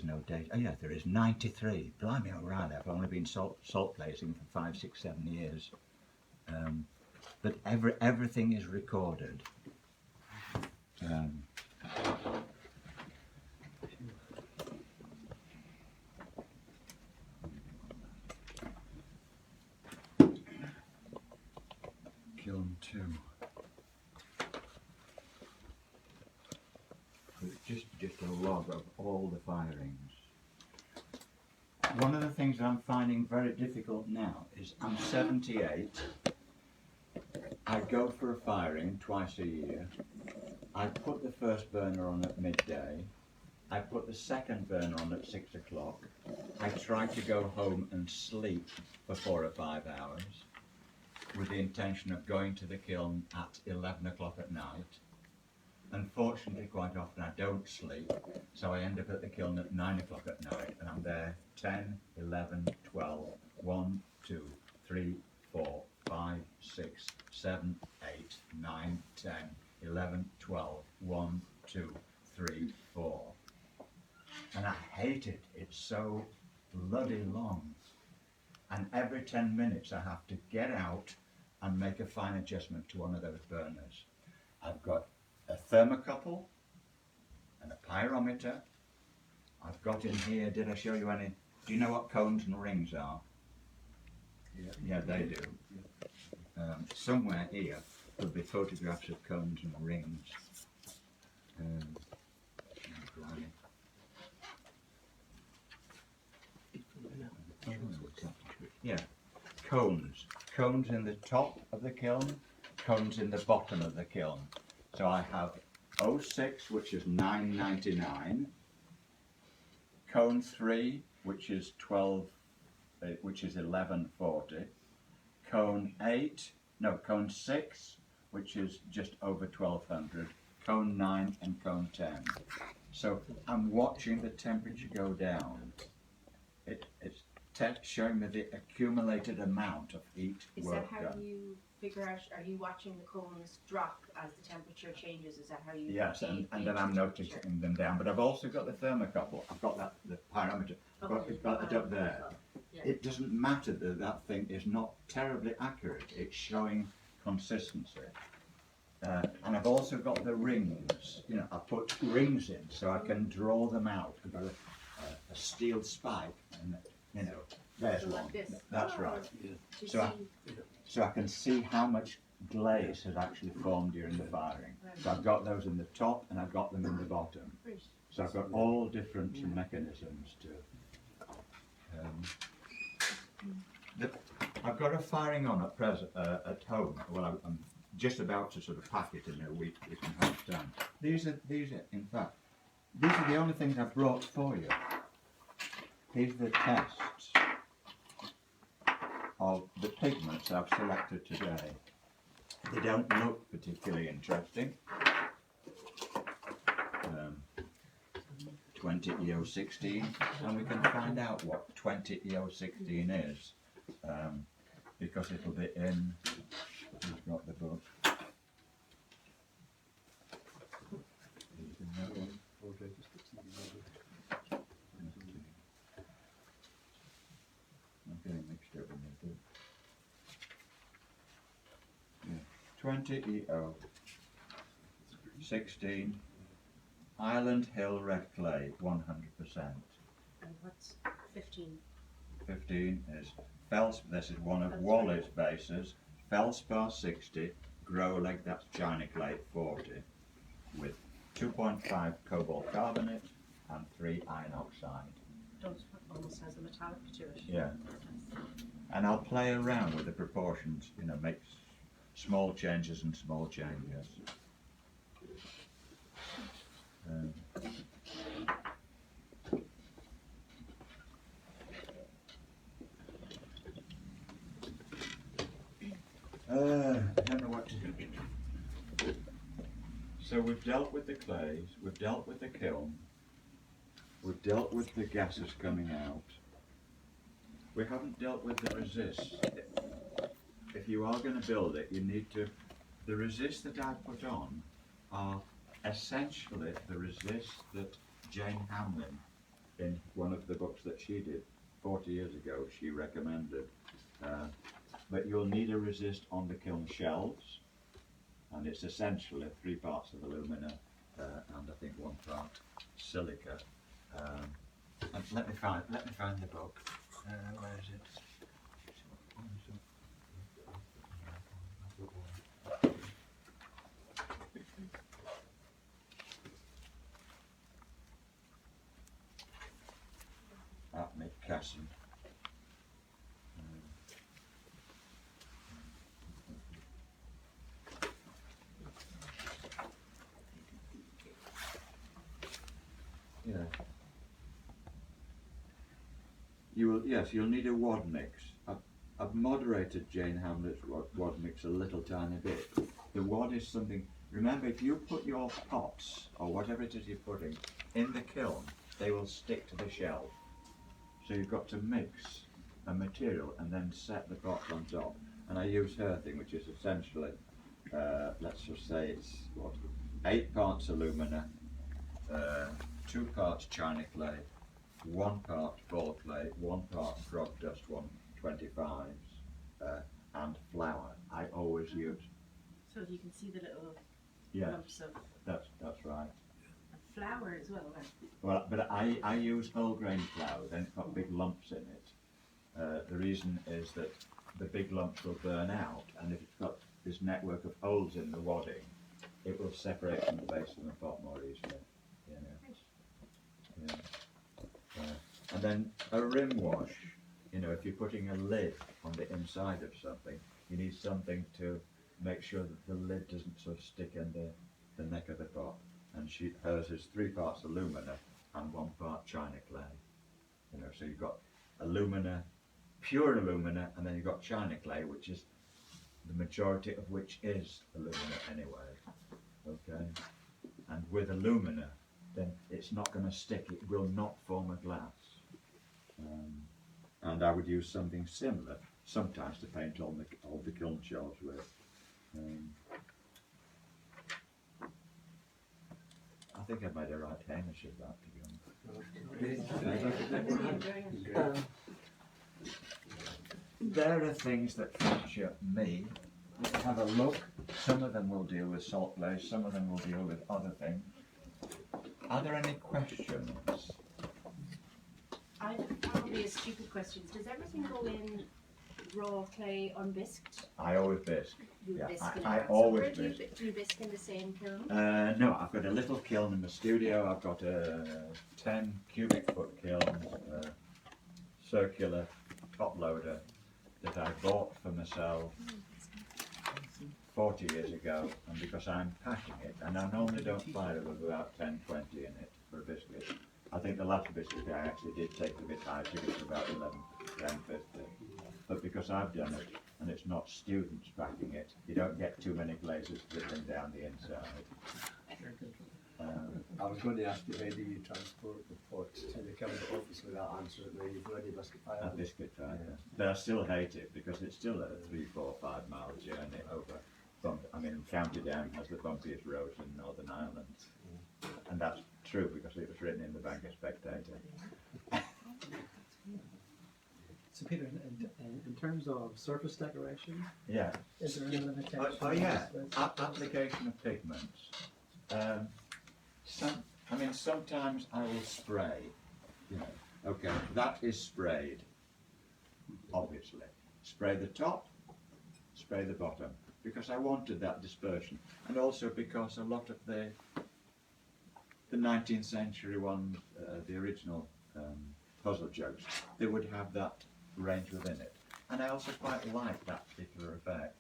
[SPEAKER 1] no date. Oh yeah, there is 93. Blimey O'Reilly, I've only been salt glazing for 5, 6, 7 years. But everything is recorded. Kiln 2. It's just a log of all the firings. One of the things that I'm finding very difficult now is I'm 78. I go for a firing twice a year. I put the first burner on at midday. I put the second burner on at 6 o'clock. I try to go home and sleep for 4 or 5 hours with the intention of going to the kiln at 11 o'clock at night. Unfortunately, quite often I don't sleep, so I end up at the kiln at 9 o'clock at night, and I'm there 10, 11, 12, 1, 2, 3, 4, 5, 6, 7, 8, 9, 10, 11, 12, 1, 2, 3, 4. And I hate it. It's so bloody long. And every 10 minutes I have to get out and make a fine adjustment to one of those burners. I've got a thermocouple and a pyrometer. I've got in here, did I show you any? Do you know what cones and rings are? Yeah, they do. Somewhere here would be photographs of cones and rings. Yeah, cones. Cones in the top of the kiln, cones in the bottom of the kiln. So I have 06, which is $9.99. Cone 3, which is $11.40. Cone 6, which is just over $12.00. Cone 9 and cone 10. So I'm watching the temperature go down. It's showing me the accumulated amount of heat work done.
[SPEAKER 3] Is that how you figure out, are you watching the cones drop as the temperature changes? Is that how you
[SPEAKER 1] Yes, and then I'm noticing them down. But I've also got the thermocouple. I've got the pyrometer. I've got it up there.
[SPEAKER 3] Yeah.
[SPEAKER 1] It doesn't matter that that thing is not terribly accurate. It's showing consistency. And I've also got the rings. You know, I put rings in so I can draw them out. I've got a steel spike, and you know, there's one.
[SPEAKER 3] Like this.
[SPEAKER 1] That's right.
[SPEAKER 3] To
[SPEAKER 1] So
[SPEAKER 3] see-
[SPEAKER 1] So I can see how much glaze has actually formed during the firing. So I've got those in the top and I've got them in the bottom. So I've got all different mechanisms to. I've got a firing on at present at home. Well, I'm just about to sort of pack it in a week and a half time. These are in fact these are the only things I've brought for you. These are the tests of the pigments I've selected today. They don't look particularly interesting. 20EO16, and we can find out what 20EO16 is, because it'll be in, we've got the book. I'm getting mixed up in the book. 20EO16 Island Hill Red Clay 100%.
[SPEAKER 3] And what's 15?
[SPEAKER 1] 15 is this is one of Wally's bases. Feldspar 60, Growleg, that's China Clay 40, with 2.5 cobalt carbonate and 3 iron oxide.
[SPEAKER 3] does, almost has a metallic to it.
[SPEAKER 1] Yeah. And I'll play around with the proportions, you know, make small changes and small changes. I don't know what to do. So we've dealt with the clays, we've dealt with the kiln, we've dealt with the gases coming out. We haven't dealt with the resist. If you are going to build it, you need to. The resist that I put on are essentially the resist that Jane Hamlin, in one of the books that she did 40 years ago, she recommended. But you'll need a resist on the kiln shelves, and it's essentially 3 parts of alumina and I think 1 part silica. And let me find the book. Where is it? Casson. Yeah. You'll need a wad mix. I've moderated Jane Hamlet's wad mix a little tiny bit. The wad is something, remember, if you put your pots, or whatever it is you're putting, in the kiln, they will stick to the shelf. So you've got to mix a material and then set the pots on top. And I use her thing, which is essentially, let's just say it's, 8 parts alumina, 2 parts china clay, 1 part ball clay, 1 part grog dust 125s, and flour. I always use.
[SPEAKER 3] So you can see the little
[SPEAKER 1] Yeah,
[SPEAKER 3] lumps of
[SPEAKER 1] that's right.
[SPEAKER 3] flour as well.
[SPEAKER 1] Well, but I use whole grain flour, then it's got big lumps in it. The reason is that the big lumps will burn out, and if it's got this network of holes in the wadding, it will separate from the base of the pot more easily. You know. Yeah. And then a rim wash, you know, if you're putting a lid on the inside of something, you need something to make sure that the lid doesn't sort of stick in the neck of the pot. And hers is 3 parts alumina and 1 part china clay. You know, so you've got alumina, pure alumina, and then you've got china clay, which is the majority of which is alumina anyway. Okay, and with alumina, then it's not going to stick. It will not form a glass. And I would use something similar sometimes to paint all the kiln shelves with. I think I made a right Hamish of that, to be honest. There are things that feature me. Have a look. Some of them will deal with salt glaze, some of them will deal with other things. Are there any questions?
[SPEAKER 3] Probably a stupid question. Does everything go in raw clay unbisked?
[SPEAKER 1] I always bisque.
[SPEAKER 3] You
[SPEAKER 1] Yeah,
[SPEAKER 3] bisque it
[SPEAKER 1] I
[SPEAKER 3] out.
[SPEAKER 1] always
[SPEAKER 3] So where
[SPEAKER 1] bisque.
[SPEAKER 3] do you bisque in the same kiln?
[SPEAKER 1] No, I've got a little kiln in the studio. I've got a 10 cubic foot kiln, circular top loader that I bought for myself 40 years ago, and because I'm packing it, and I normally don't fire it with about 10, 20 in it for a biscuit. I think the last biscuit I actually did take a bit high, took it to about 11, 10, 50. But because I've done it, and it's not students packing it, you don't get too many glazes dripping down the inside.
[SPEAKER 4] I was going to ask you, how do you transport the pot to the chemical office without answering it? Now you've already biscuit fire.
[SPEAKER 1] A biscuit fire. But I still hate it because it's still a 3, 4, 5 mile journey over. County Down has the bumpiest roads in Northern Ireland, and that's true because it was written in the Bangor Spectator.
[SPEAKER 5] So Peter, in terms of surface decoration,
[SPEAKER 1] Yeah.
[SPEAKER 5] is there any limitation?
[SPEAKER 1] Oh yeah. Application of pigments. Sometimes I will spray. You know. Okay, that is sprayed. Obviously, spray the top, spray the bottom, because I wanted that dispersion, and also because a lot of the 19th century ones, the original puzzle jokes, they would have that range within it. And I also quite like that particular effect.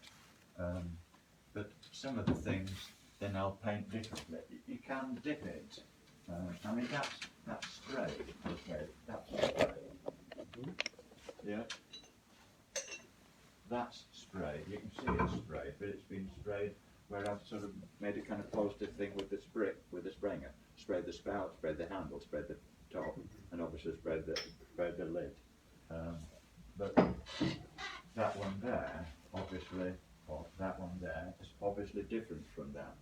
[SPEAKER 1] But some of the things, then I'll paint differently. You can dip it. I mean, that's sprayed. Okay, that's sprayed. Yeah. That's sprayed. You can see it's sprayed, but it's been sprayed where I've sort of made a kind of positive thing with the sprayer. Sprayed the spout, sprayed the handle, sprayed the top, and obviously sprayed the lid. But that one there, obviously, or that one there, is obviously different from that.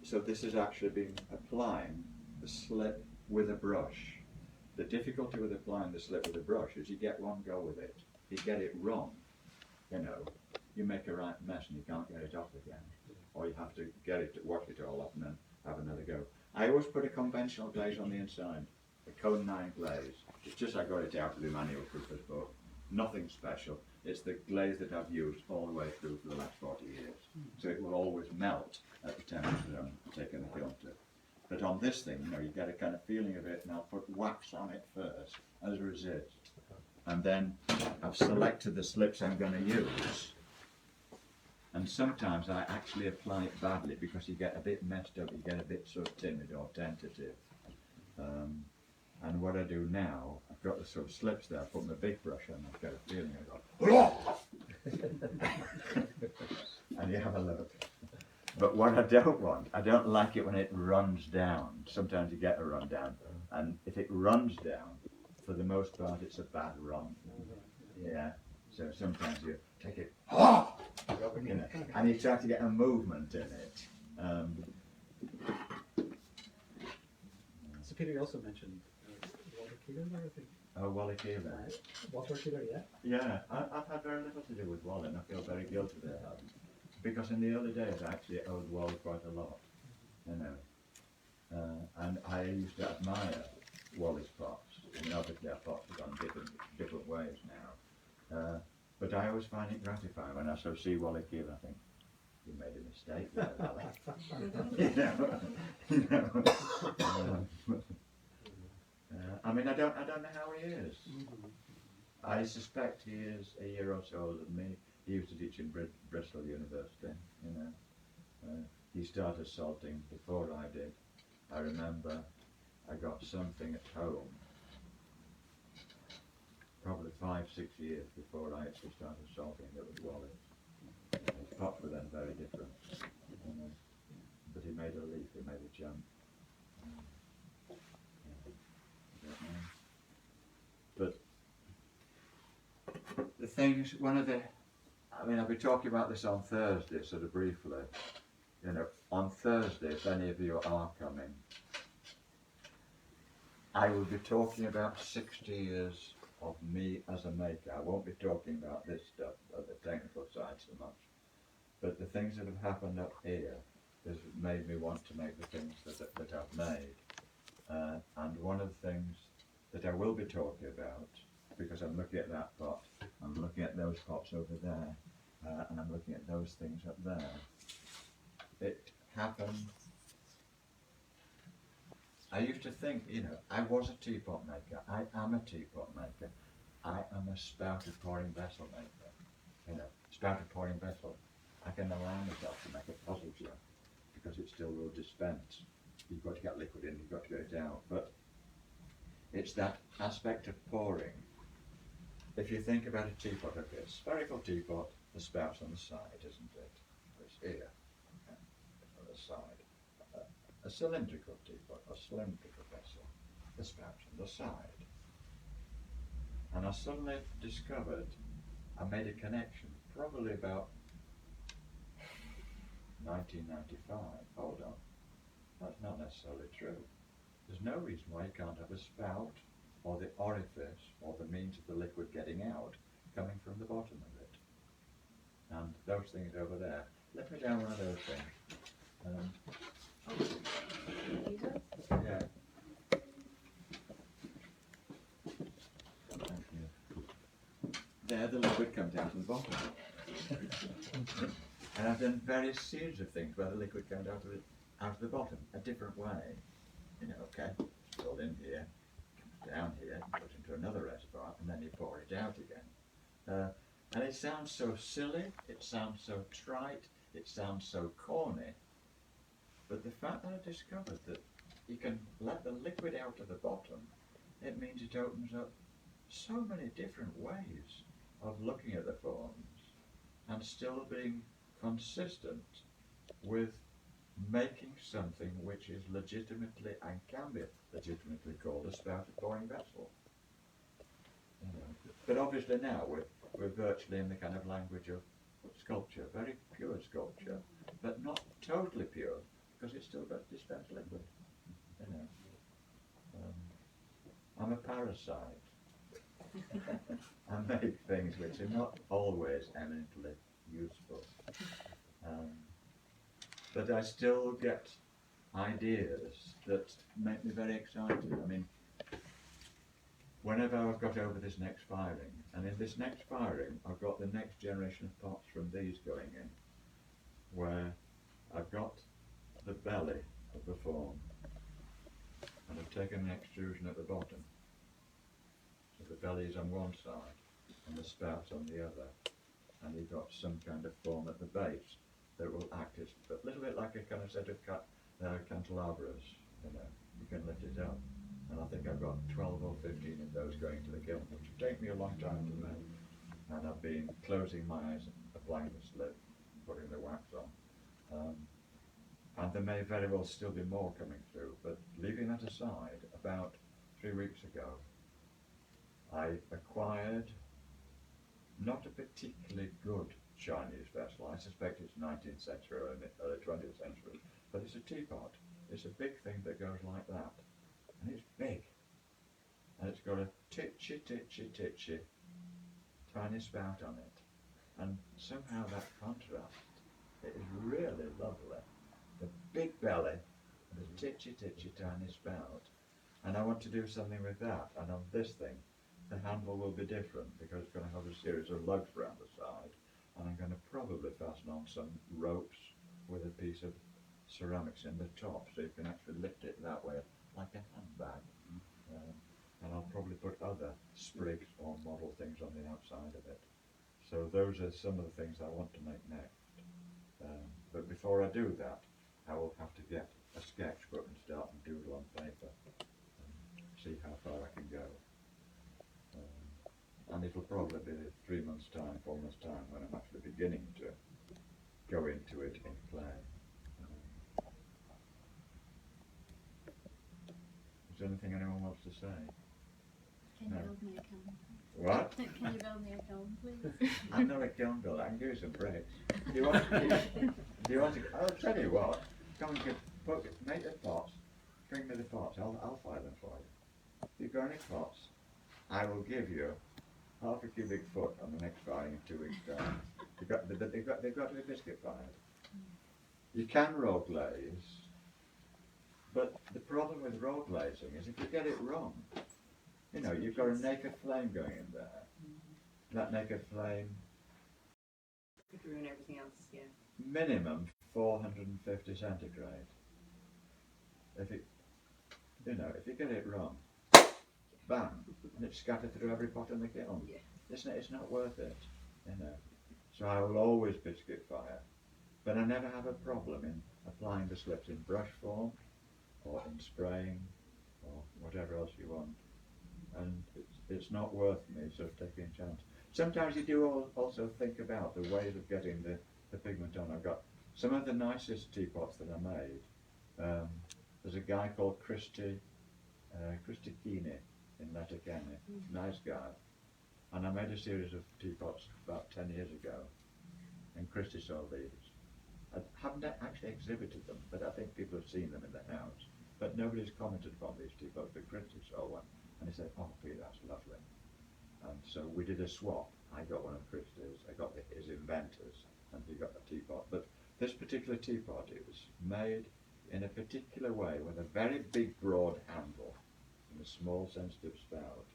[SPEAKER 1] So this has actually been applying the slip with a brush. The difficulty with applying the slip with a brush is you get one go with it. You get it wrong, you know, you make a right mess and you can't get it off again. Or you have to get it, wash it all off and then have another go. I always put a conventional glaze on the inside, a cone 9 glaze. It's just I got it out of the manual proofers book. Nothing special. It's the glaze that I've used all the way through for the last 40 years. So it will always melt at the temperature I'm taking the kiln to. But on this thing, you know, you get a kind of feeling of it, and I'll put wax on it first as a resist. And then I've selected the slips I'm going to use. And sometimes I actually apply it badly because you get a bit messed up, you get a bit sort of timid or tentative. And what I do now, I've got the sort of slips there, I put my big brush on, I've got a feeling, I go, and you have a look. But what I don't want, I don't like it when it runs down. Sometimes you get a run down, and if it runs down, for the most part, it's a bad run. Yeah, so sometimes you take it, you know, and you try to get a movement in it.
[SPEAKER 5] So Peter, you also mentioned water killer there, I think.
[SPEAKER 1] Oh, Wally Keeler.
[SPEAKER 5] Water killer, yeah.
[SPEAKER 1] Yeah, I've had very little to do with Wally, and I feel very guilty that I haven't. Because in the early days I actually owed Wally quite a lot, you know. And I used to admire Wally's pots. I mean, obviously our pots have gone different ways now. But I always find it gratifying when I sort of see Wally Keeler, I think, you made a mistake there, Wally. You know. I mean, I don't know how he is. I suspect he is a year or so older than me. He used to teach in Bristol University, you know. He started salting before I did. I remember I got something at home, probably 5-6 years before I actually started salting that was Wally. His pots were then very different, you know. But he made a leaf, he made a jump. But the things, I mean, I'll be talking about this on Thursday, sort of briefly. You know, on Thursday, if any of you are coming, I will be talking about 60 years of me as a maker. I won't be talking about this stuff, the technical side so much. But the things that have happened up here has made me want to make the things that I've made. And one of the things that I will be talking about, because I'm looking at that pot, I'm looking at those pots over there, and I'm looking at those things up there. It happened. I used to think, you know, I was a teapot maker. I am a teapot maker. I am a spouted pouring vessel maker. You know, spouted pouring vessel. I can allow myself to make a puzzle jar because it still will dispense. You've got to get liquid in, you've got to get it out. But it's that aspect of pouring. If you think about a teapot, okay, a spherical teapot, the spout's on the side, isn't it? It's here, okay, on the side. A cylindrical teapot, a cylindrical vessel, the spout's on the side. And I suddenly discovered, I made a connection, probably about 1995, hold on, that's not necessarily true. There's no reason why you can't have a spout or the orifice or the means of the liquid getting out coming from the bottom of it. And those things over there, let me down one of those things. Yeah. Thank you. There the liquid comes out of the bottom. And I've done various series of things where the liquid comes out of the bottom, a different way. You know, okay, it's all in here, down here, put into another reservoir, and then you pour it out again. And it sounds so silly, it sounds so trite, it sounds so corny, but the fact that I discovered that you can let the liquid out of the bottom, it means it opens up so many different ways of looking at the forms and still being consistent with making something which is legitimately and can be legitimately called a spouted pouring vessel. You know, but obviously now we're virtually in the kind of language of sculpture, very pure sculpture, but not totally pure because it's still got dispensed liquid. You know, I'm a parasite. I make things which are not always eminently useful. But I still get ideas that make me very excited. I mean, whenever I've got over this next firing, and in this next firing I've got the next generation of pots from these going in, where I've got the belly of the form, and I've taken an extrusion at the bottom. So the belly is on one side, and the spout's on the other, and you've got some kind of form at the base that will act as a little bit like a kind of set of candelabras, you know, you can lift it up. And I think I've got 12 or 15 of those going to the kiln, which will take me a long time to make. And I've been closing my eyes, applying the slip, putting the wax on. And there may very well still be more coming through, but leaving that aside, about 3 weeks ago, I acquired not a particularly good Chinese vessel. I suspect it's 19th century or early 20th century, but it's a teapot. It's a big thing that goes like that. And it's big, and it's got a titchy tiny spout on it, and somehow that contrast, it is really lovely. The big belly, and the titchy tiny spout, and I want to do something with that. And on this thing, the handle will be different because it's going to have a series of lugs around the side, and I'm going to probably fasten on some ropes with a piece of ceramics in the top, so you can actually lift it that way, like a handbag. And I'll probably put other sprigs or model things on the outside of it. So those are some of the things I want to make next. But before I do that, I will have to get a sketchbook and start and doodle on paper and see how far I can go. And it'll probably be 3 months' time, 4 months' time when I'm actually beginning to go into it in clay. Is there anything anyone wants to say?
[SPEAKER 6] Can you
[SPEAKER 1] No.
[SPEAKER 6] build me a kiln?
[SPEAKER 1] What?
[SPEAKER 6] Can you build me a kiln, please?
[SPEAKER 1] I'm not a kiln builder, I can give you some bricks. Do you want to, I'll tell you what, come and make the pots, bring me the pots, I'll fire them for you. If you've got any pots, I will give you half a cubic foot on the next firing in 2 weeks' time. They've got to be biscuit fired. You can raw glaze, but the problem with raw glazing is if you get it wrong, you know, you've got a naked flame going in there. That naked flame,
[SPEAKER 3] Could ruin everything else, yeah.
[SPEAKER 1] minimum 450 centigrade. If you get it wrong, bam, and it's scattered through every pot in the kiln.
[SPEAKER 3] Yeah.
[SPEAKER 1] It's not worth it, you know. So I will always biscuit fire, but I never have a problem in applying the slips in brush form, or in spraying, or whatever else you want. And it's not worth me sort of taking a chance. Sometimes you do also think about the ways of getting the pigment on. I've got some of the nicest teapots that I made. There's a guy called Christy Keaney in Letterkenny, nice guy. And I made a series of teapots about 10 years ago, and Christy saw these. I haven't actually exhibited them, but I think people have seen them in the house. But nobody's commented upon these teapots, but Christy saw one, and he said, "Oh, Pete, that's lovely." And so we did a swap. I got one of Christy's, I got his inventors, and he got the teapot. But this particular teapot, it was made in a particular way with a very big, broad handle and a small, sensitive spout.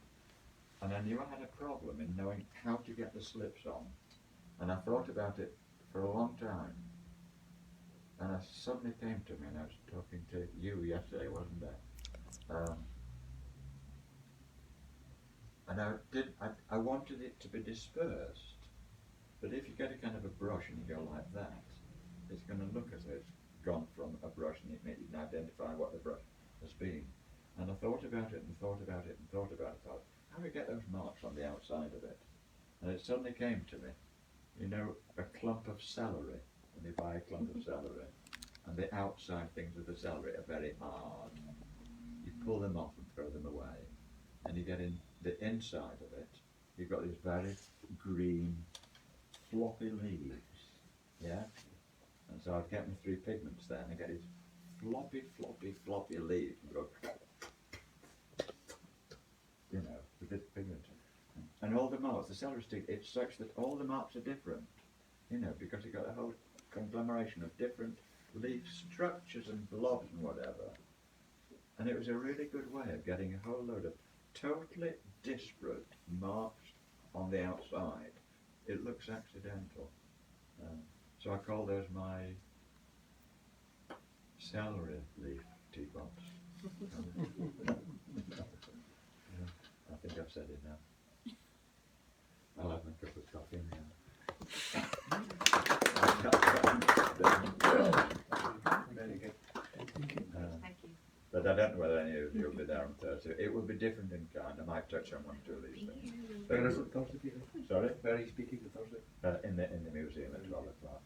[SPEAKER 1] And I knew I had a problem in knowing how to get the slips on. And I thought about it for a long time. And it suddenly came to me, and I was talking to you yesterday, wasn't I? And I wanted it to be dispersed, but if you get a kind of a brush and you go like that, it's going to look as though it's gone from a brush, and you can identify what the brush has been. And I thought about it and thought about it and thought about it. I thought, how do we get those marks on the outside of it? And it suddenly came to me, you know, a clump of celery, when you buy a clump of celery, and the outside things of the celery are very hard. You pull them off and throw them away, and you get in the inside of it, you've got these very green, floppy leaves, yeah? And so I'd get my 3 pigments there, and I get these floppy, floppy, floppy leaves, and go, you know, with this pigment. And all the marks, the celery stick, it's such that all the marks are different, you know, because you've got a whole conglomeration of different leaf structures and blobs and whatever. And it was a really good way of getting a whole load of totally disparate marks on the outside. It looks accidental. So I call those my celery leaf teapots. Yeah, I think I've said it now. I'll have my cup of coffee now.
[SPEAKER 4] Very good.
[SPEAKER 3] Thank you.
[SPEAKER 1] But I don't know whether any of you will be there on Thursday. It will be different in kind. I might touch on 1 or 2 of these things.
[SPEAKER 4] Where is it Thursday, Peter?
[SPEAKER 1] Sorry?
[SPEAKER 4] Where are you speaking on Thursday?
[SPEAKER 1] In the museum at 12 o'clock.